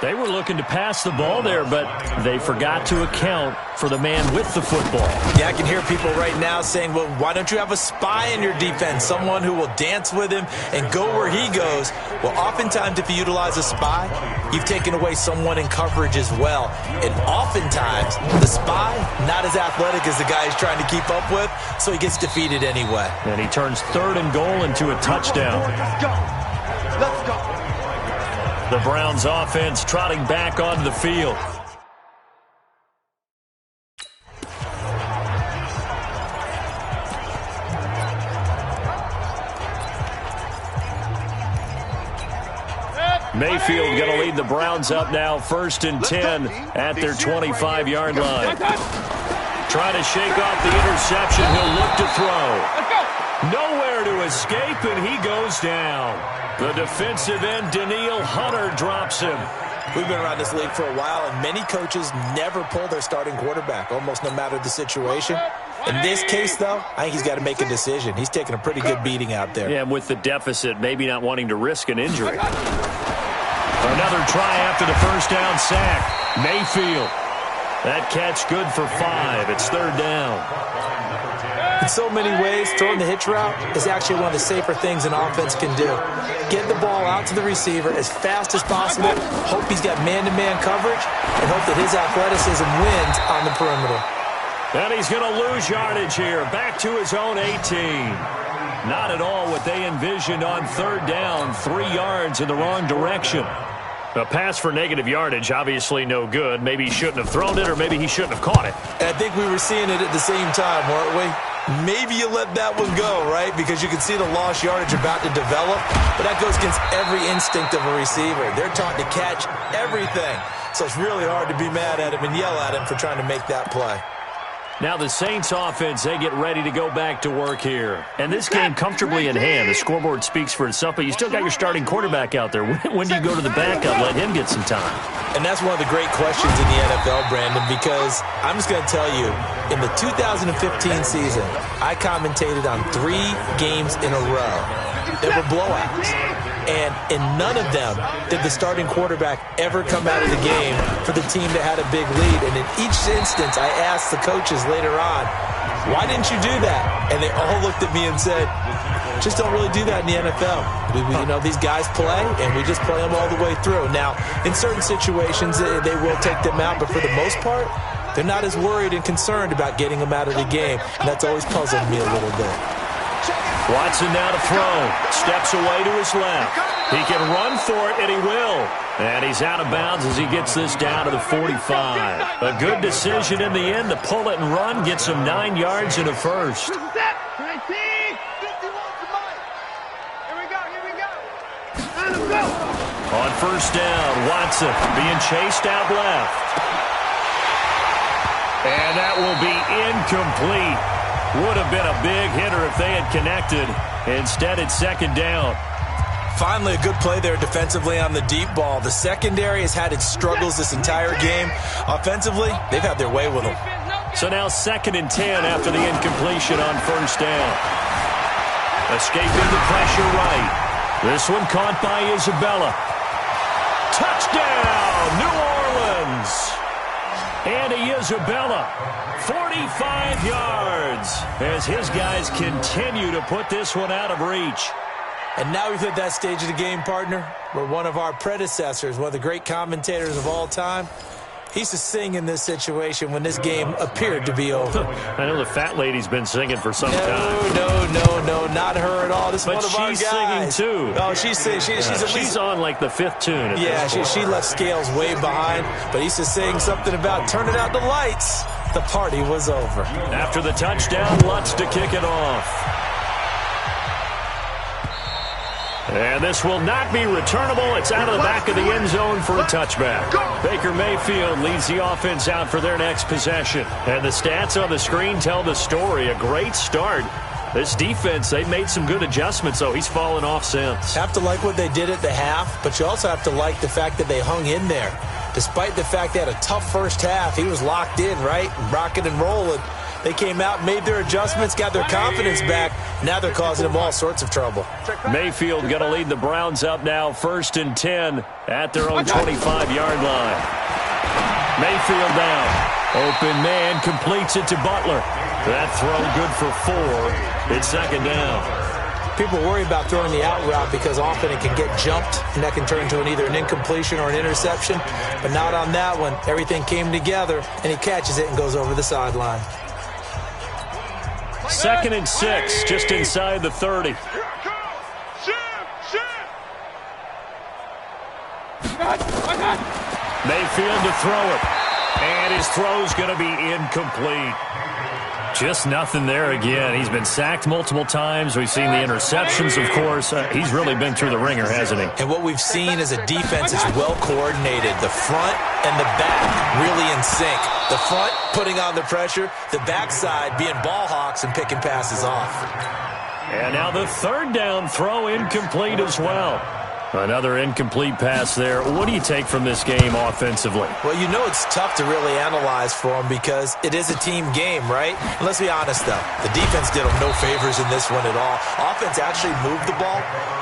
They were looking to pass the ball there, but they forgot to account for the man with the football. Yeah, I can hear people right now saying, well, why don't you have a spy in your defense, someone who will dance with him and go where he goes? Well, oftentimes if you utilize a spy, you've taken away someone in coverage as well. And oftentimes, the spy, not as athletic as the guy he's trying to keep up with, so he gets defeated anyway. And he turns 3rd and goal into a touchdown. Let's go. Let's go. The Browns offense trotting back onto the field. Mayfield going to lead the Browns up now, 1st and 10 at their 25-yard line. Trying to shake off the interception. He'll look to throw. Nowhere to escape, and he goes down. The defensive end, Danielle Hunter, drops him. We've been around this league for a while, and many coaches never pull their starting quarterback, almost no matter the situation. In this case, though, I think he's got to make a decision. He's taking a pretty good beating out there. Yeah, and with the deficit, maybe not wanting to risk an injury. Another try after the 1st down sack. Mayfield. That catch good for 5. It's 3rd down. In so many ways, throwing the hitch route is actually one of the safer things an offense can do. Get the ball out to the receiver as fast as possible, hope he's got man-to-man coverage, and hope that his athleticism wins on the perimeter. And he's going to lose yardage here, back to his own 18. Not at all what they envisioned on 3rd down, 3 yards in the wrong direction. A pass for negative yardage, obviously no good. Maybe he shouldn't have thrown it, or maybe he shouldn't have caught it. And I think we were seeing it at the same time, weren't we? Maybe you let that one go, right? Because you can see the lost yardage about to develop. But that goes against every instinct of a receiver. They're taught to catch everything. So it's really hard to be mad at him and yell at him for trying to make that play. Now the Saints offense, they get ready to go back to work here. And this game comfortably in hand. The scoreboard speaks for itself, but you still got your starting quarterback out there. When do you go to the backup, let him get some time? And that's one of the great questions in the NFL, Brandon, because I'm just going to tell you, in the 2015 season, I commentated on 3 games in a row that were blowouts. And in none of them did the starting quarterback ever come out of the game for the team that had a big lead. And in each instance, I asked the coaches later on, why didn't you do that? And they all looked at me and said, just don't really do that in the NFL. These guys play, and we just play them all the way through. Now, in certain situations, they will take them out, but for the most part, they're not as worried and concerned about getting them out of the game. And that's always puzzled me a little bit. Watson now to throw. Steps away to his left. He can run for it, and he will. And he's out of bounds as he gets this down to the 45. A good decision in the end to pull it and run. Gets him 9 yards and a first. On 1st down, Watson being chased out left. And that will be incomplete. Would have been a big hitter if they had connected. Instead, it's 2nd down. Finally, a good play there defensively on the deep ball. The secondary has had its struggles this entire game. Offensively, they've had their way with them. So now 2nd and 10 after the incompletion on 1st down. Escaping the pressure right. This one caught by Isabella. Touchdown, New Orleans. Andy Isabella, 45 yards, as his guys continue to put this one out of reach. And now we've hit that stage of the game, partner, where one of our predecessors, one of the great commentators of all time, he used to sing in this situation when this game appeared to be over. I know the fat lady's been singing for some time. No, not her at all. This is one of our guys. But she's singing, too. Oh, she's singing. She's on, like, the 5th tune. Yeah, she left Scales way behind, but he used to sing something about turning out the lights. The party was over. After the touchdown, Lutz to kick it off. And this will not be returnable. It's out of the back of the end zone for a touchback. Baker Mayfield leads the offense out for their next possession. And the stats on the screen tell the story. A great start. This defense, they've made some good adjustments, though. He's fallen off since. Have to like what they did at the half, but you also have to like the fact that they hung in there. Despite the fact they had a tough first half, he was locked in, right? Rocking and rolling. They came out, made their adjustments, got their confidence back. Now they're causing them all sorts of trouble. Mayfield going to lead the Browns up now, 1st and 10 at their own 25-yard line. Mayfield down. Open man completes it to Butler. That throw good for 4. It's 2nd down. People worry about throwing the out route because often it can get jumped, and that can turn into either an incompletion or an interception. But not on that one. Everything came together, and he catches it and goes over the sideline. 2nd and 6, just inside the 30. Mayfield to throw it. And his throw's going to be incomplete. Just nothing there again. He's been sacked multiple times. We've seen the interceptions, of course. He's really been through the ringer, hasn't he? And what we've seen is a defense that's well coordinated. The front and the back really in sync. The front putting on the pressure, the backside being ball hawks and picking passes off. And now the 3rd down throw incomplete as well. Another incomplete pass there. What do you take from this game offensively? Well, you know it's tough to really analyze for them because it is a team game, right? And let's be honest, though. The defense did them no favors in this one at all. Offense actually moved the ball.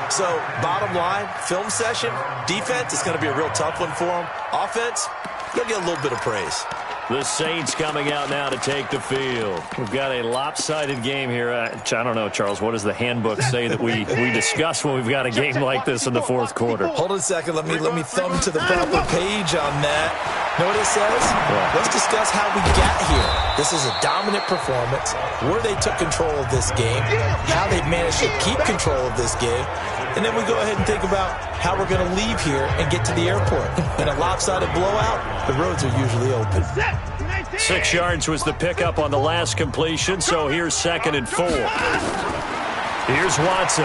So, bottom line, film session, defense is going to be a real tough one for them. Offense, they'll get a little bit of praise. The Saints coming out now to take the field. We've got a lopsided game here. I don't know, Charles, what does the handbook say that we discuss when we've got a game like this in the 4th quarter? Hold on a second. Let me thumb to the proper page on that. Know what it says? Yeah. Let's discuss how we got here. This is a dominant performance, where they took control of this game, how they've managed to keep control of this game, and then we go ahead and think about how we're going to leave here and get to the airport. In a lopsided blowout, the roads are usually open. 6 yards was the pickup on the last completion, so here's 2nd and 4. Here's Watson.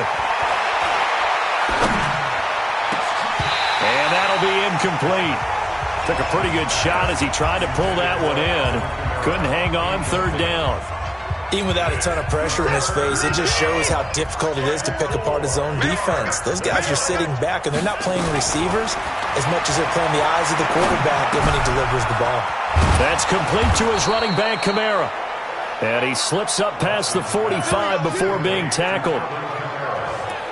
And that'll be incomplete. Took a pretty good shot as he tried to pull that one in. Couldn't hang on, 3rd down. Even without a ton of pressure in his face, it just shows how difficult it is to pick apart his own defense. Those guys are sitting back, and they're not playing receivers as much as they're playing the eyes of the quarterback when he delivers the ball. That's complete to his running back, Kamara. And he slips up past the 45 before being tackled.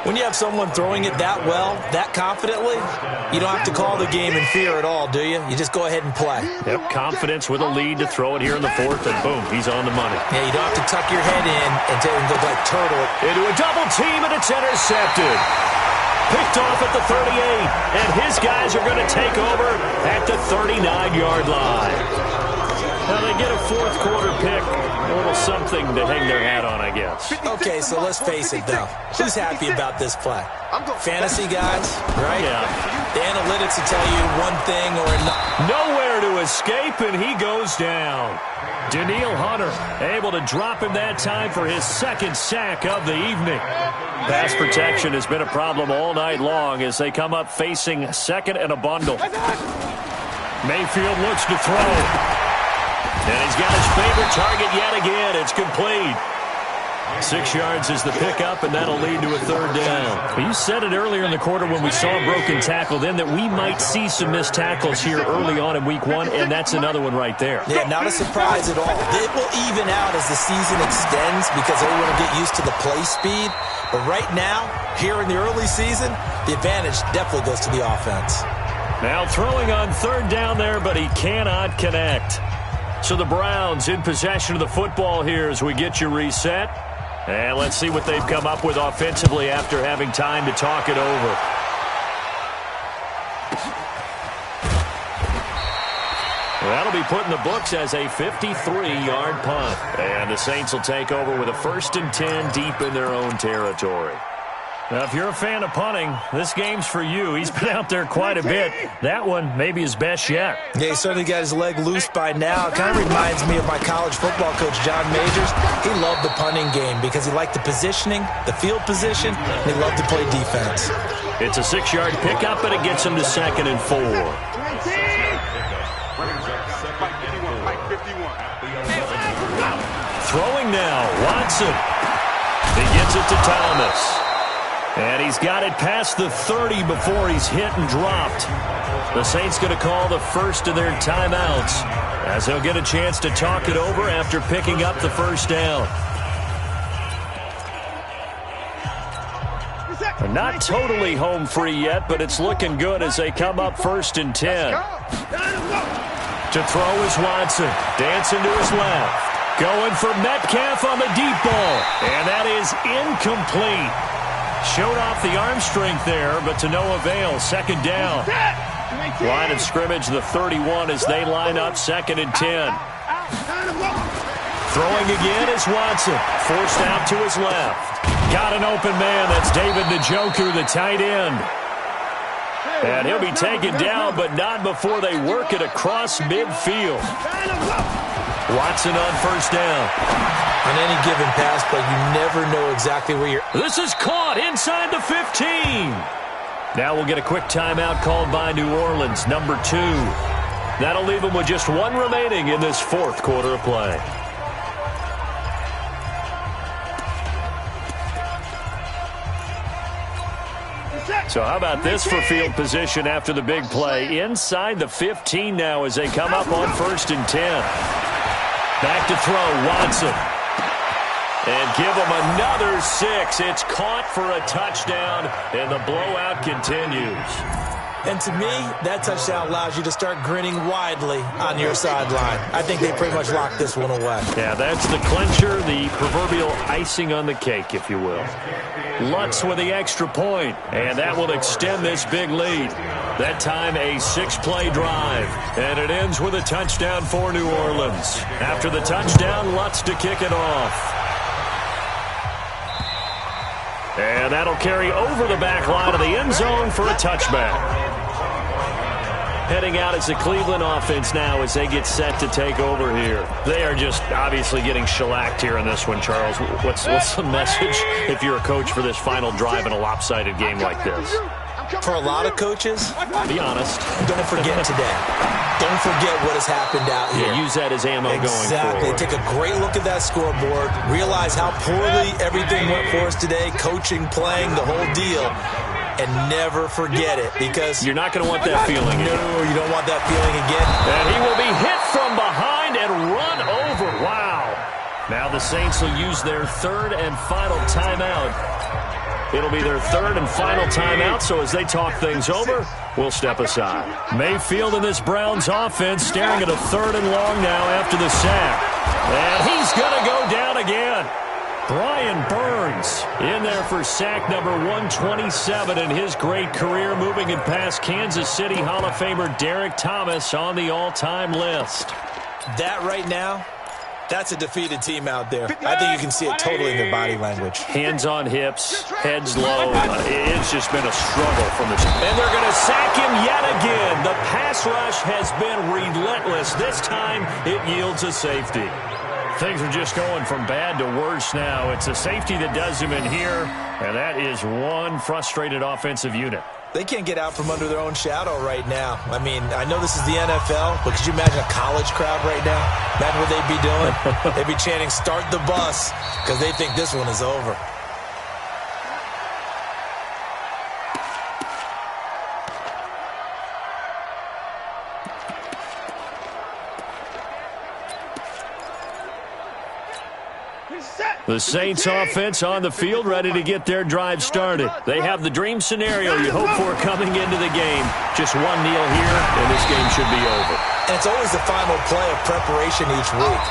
When you have someone throwing it that well, that confidently, you don't have to call the game in fear at all, do you? You just go ahead and play. Yep, confidence with a lead to throw it here in the 4th, and boom, he's on the money. Yeah, you don't have to tuck your head in and go like turtle. Into a double team, and it's intercepted. Picked off at the 38, and his guys are going to take over at the 39-yard line. Now they get a 4th quarter pick, a little something to hang their hat on, I guess. Okay, so let's face it, though. Who's happy about this play? Fantasy guys, right? Yeah. The analytics will tell you one thing or another. Nowhere to escape, and he goes down. Danielle Hunter able to drop him that time for his 2nd sack of the evening. Pass protection has been a problem all night long as they come up facing 2nd and a bundle. Mayfield looks to throw. And he's got his favorite target yet again. It's complete. 6 yards is the pickup, and that'll lead to a 3rd down. Well, you said it earlier in the quarter when we saw a broken tackle then that we might see some missed tackles here early on in week 1, and that's another one right there. Yeah, not a surprise at all. It will even out as the season extends because everyone will get used to the play speed. But right now, here in the early season, the advantage definitely goes to the offense. Now throwing on 3rd down there, but he cannot connect. So the Browns in possession of the football here as we get you reset. And let's see what they've come up with offensively after having time to talk it over. That'll be put in the books as a 53-yard punt. And the Saints will take over with a 1st and 10 deep in their own territory. Now, if you're a fan of punting, this game's for you. He's been out there quite a bit. That one may be his best yet. Yeah, he certainly got his leg loose by now. It kind of reminds me of my college football coach, John Majors. He loved the punting game because he liked the positioning, the field position, and he loved to play defense. It's a 6-yard pickup, and it gets him to 2nd and 4. Throwing now, Watson. He gets it to Thomas. And he's got it past the 30 before he's hit and dropped. The Saints going to call the first of their timeouts as he'll get a chance to talk it over after picking up the first down. Not totally home free yet, but it's looking good as they come up 1st and 10. To throw is Watson. Dancing to his left. Going for Metcalf on the deep ball. And that is incomplete. Showed off the arm strength there, but to no avail. 2nd down. Line of scrimmage, the 31 as they line up 2nd and 10. Throwing again is Watson. Forced out to his left. Got an open man. That's David Njoku, the tight end. And he'll be taken down, but not before they work it across midfield. Watson on 1st down. On any given pass play, you never know exactly where you're... This is caught inside the 15. Now we'll get a quick timeout called by New Orleans, number 2. That'll leave them with just 1 remaining in this 4th quarter of play. So how about this for field position after the big play? Inside the 15 now as they come up on 1st and 10. Back to throw, Watson. And give them another 6. It's caught for a touchdown, and the blowout continues. And to me, that touchdown allows you to start grinning widely on your sideline. I think they pretty much locked this one away. Yeah, that's the clincher, the proverbial icing on the cake, if you will. Lutz with the extra point, and that will extend this big lead. That time a 6-play drive, and it ends with a touchdown for New Orleans. After the touchdown, Lutz to kick it off. And that'll carry over the back line of the end zone for a touchback. Heading out as the Cleveland offense now as they get set to take over here. They are just obviously getting shellacked here in this one, Charles. What's the message if you're a coach for this final drive in a lopsided game like this? For a lot of coaches, be honest. Don't forget today. Don't forget what has happened out here. Yeah, use that as ammo going forward. Exactly. Take a great look at that scoreboard. Realize how poorly everything went for us today. Coaching, playing, the whole deal. And never forget it because... You're not going to want that feeling again. No, you don't want that feeling again. And he will be hit from behind and run over. Wow. Now the Saints will use their 3rd and final timeout. It'll be their 3rd and final timeout, so as they talk things over, we'll step aside. Mayfield in this Browns offense staring at a 3rd and long now after the sack. And he's going to go down again. Brian Burns in there for sack number 127 in his great career, moving it past Kansas City Hall of Famer Derek Thomas on the all-time list. That right now, that's a defeated team out there. I think you can see it totally in their body language. Hands on hips, heads low. It's just been a struggle from the... And they're going to sack him yet again. The pass rush has been relentless. This time, it yields a safety. Things are just going from bad to worse now. It's a safety that does him in here, and that is one frustrated offensive unit. They can't get out from under their own shadow right now. I mean, I know this is the NFL, but could you imagine a college crowd right now? Imagine what they'd be doing. They'd be chanting, "Start the bus," because they think this one is over. The Saints offense on the field, ready to get their drive started. They have the dream scenario you hope for coming into the game. Just one kneel here, and this game should be over. And it's always the final play of preparation each week.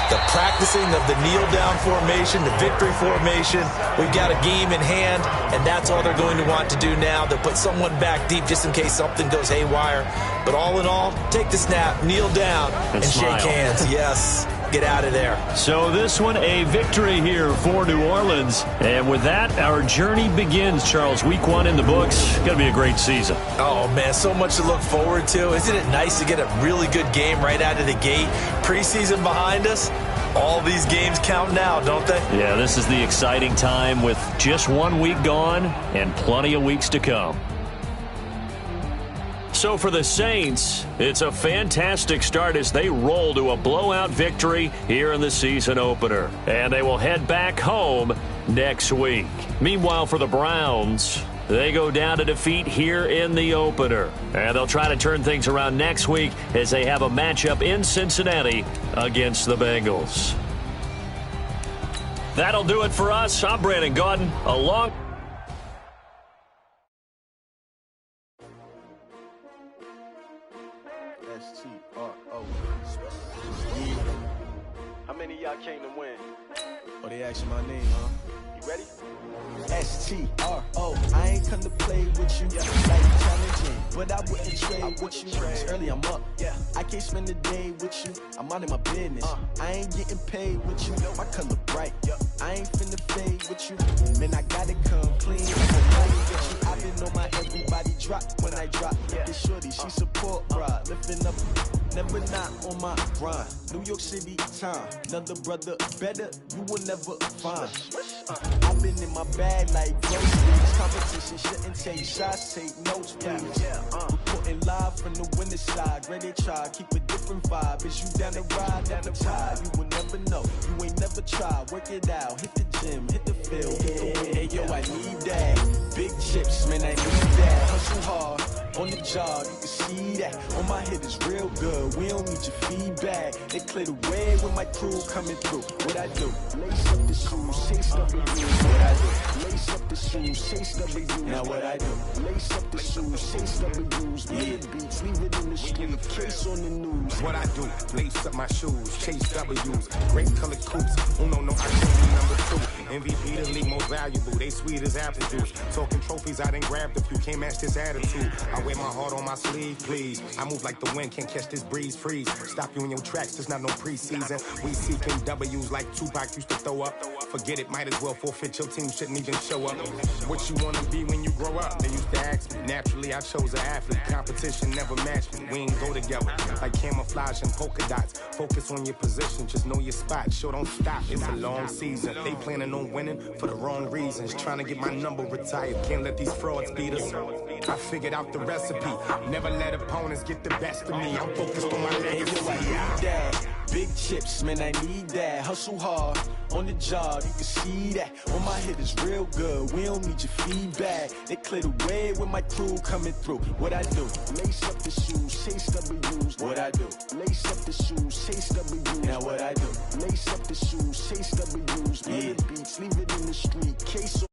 The practicing of the kneel-down formation, the victory formation. We've got a game in hand, and that's all they're going to want to do now. They'll put someone back deep just in case something goes haywire. But all in all, take the snap, kneel down, and shake hands. Yes. Get out of there. So this one, a victory here for New Orleans. And with that, our journey begins, Charles. Week 1 in the books. Going to be a great season. Oh, man, so much to look forward to. Isn't it nice to get a really good game right out of the gate? Preseason behind us. All these games count now, don't they? Yeah, this is the exciting time with just 1 week gone and plenty of weeks to come. So for the Saints, it's a fantastic start as they roll to a blowout victory here in the season opener. And they will head back home next week. Meanwhile, for the Browns, they go down to defeat here in the opener. And they'll try to turn things around next week as they have a matchup in Cincinnati against the Bengals. That'll do it for us. I'm Brandon Gaudin, along. S-T-R-O. How many of y'all came to win? Oh, they asking my name, huh? You ready? S-T-R-O. I ain't come to play with you like challenging, but I wouldn't trade with you. It's early, I'm up. I can't spend the day with you. I'm out of my business. I ain't getting paid with you. My color bright. I ain't finna fade with you. Man, I gotta come clean. I've been on my everybody drop when I drop. This shorty, she support ride. Lifting up, never not on my grind. New York City time. Another brother better, you will never find. I've been in my bag like groceries. Competition shouldn't take shots, take notes, please. Reporting live from the winning side. Ready to try, keep a different vibe. Is you down the ride, down the tide? You will never know, you ain't never tried. Work it out, hit the gym, hit the field, hit the win. Hey yo, I need that. Big chips, man, I need that. Hustle hard, on the job, you can see that. On my head is real good, we don't need your feedback. They clear the way with my crew coming through. What I do? Lace up the shoes, chase W. What I do? Lace up the shoes, chase W. Now what I do? Lace up the shoes, chase W's. Mid beats, leave it in the street, case on the news. What I do? Lace up my shoes, chase W's. Great color coops, oh no, I can't be number 2. MVP the league most valuable, they sweet as apple juice. Talking trophies, I didn't grab the few, can't match this attitude. I wear my heart on my sleeve, please. I move like the wind, can't catch this breeze, freeze. Stop you in your tracks, there's not no preseason. We seeking W's like Tupac used to throw up. Forget it, might as well forfeit, your team shouldn't even show up. What you wanna be when you grow up? They used to ask me. Naturally, I chose an athlete. Competition never matched me. We ain't go together like camouflage and polka dots. Focus on your position, just know your spot. Sure, don't stop, it's a long season. They planning on winning for the wrong reasons. Trying to get my number retired, can't let these frauds beat us. I figured out the recipe. Never let opponents get the best of me. I'm focused on my legacy. Big chips, man, I need that. Hustle hard, on the job, you can see that. On my head is real good, we don't need your feedback. They clear the way with my crew coming through. What I do? Lace up the shoes, chase W's. What I do? Lace up the shoes, chase W's. Now what I do? Lace up the shoes, chase W's. Mid beats, leave it in the street, case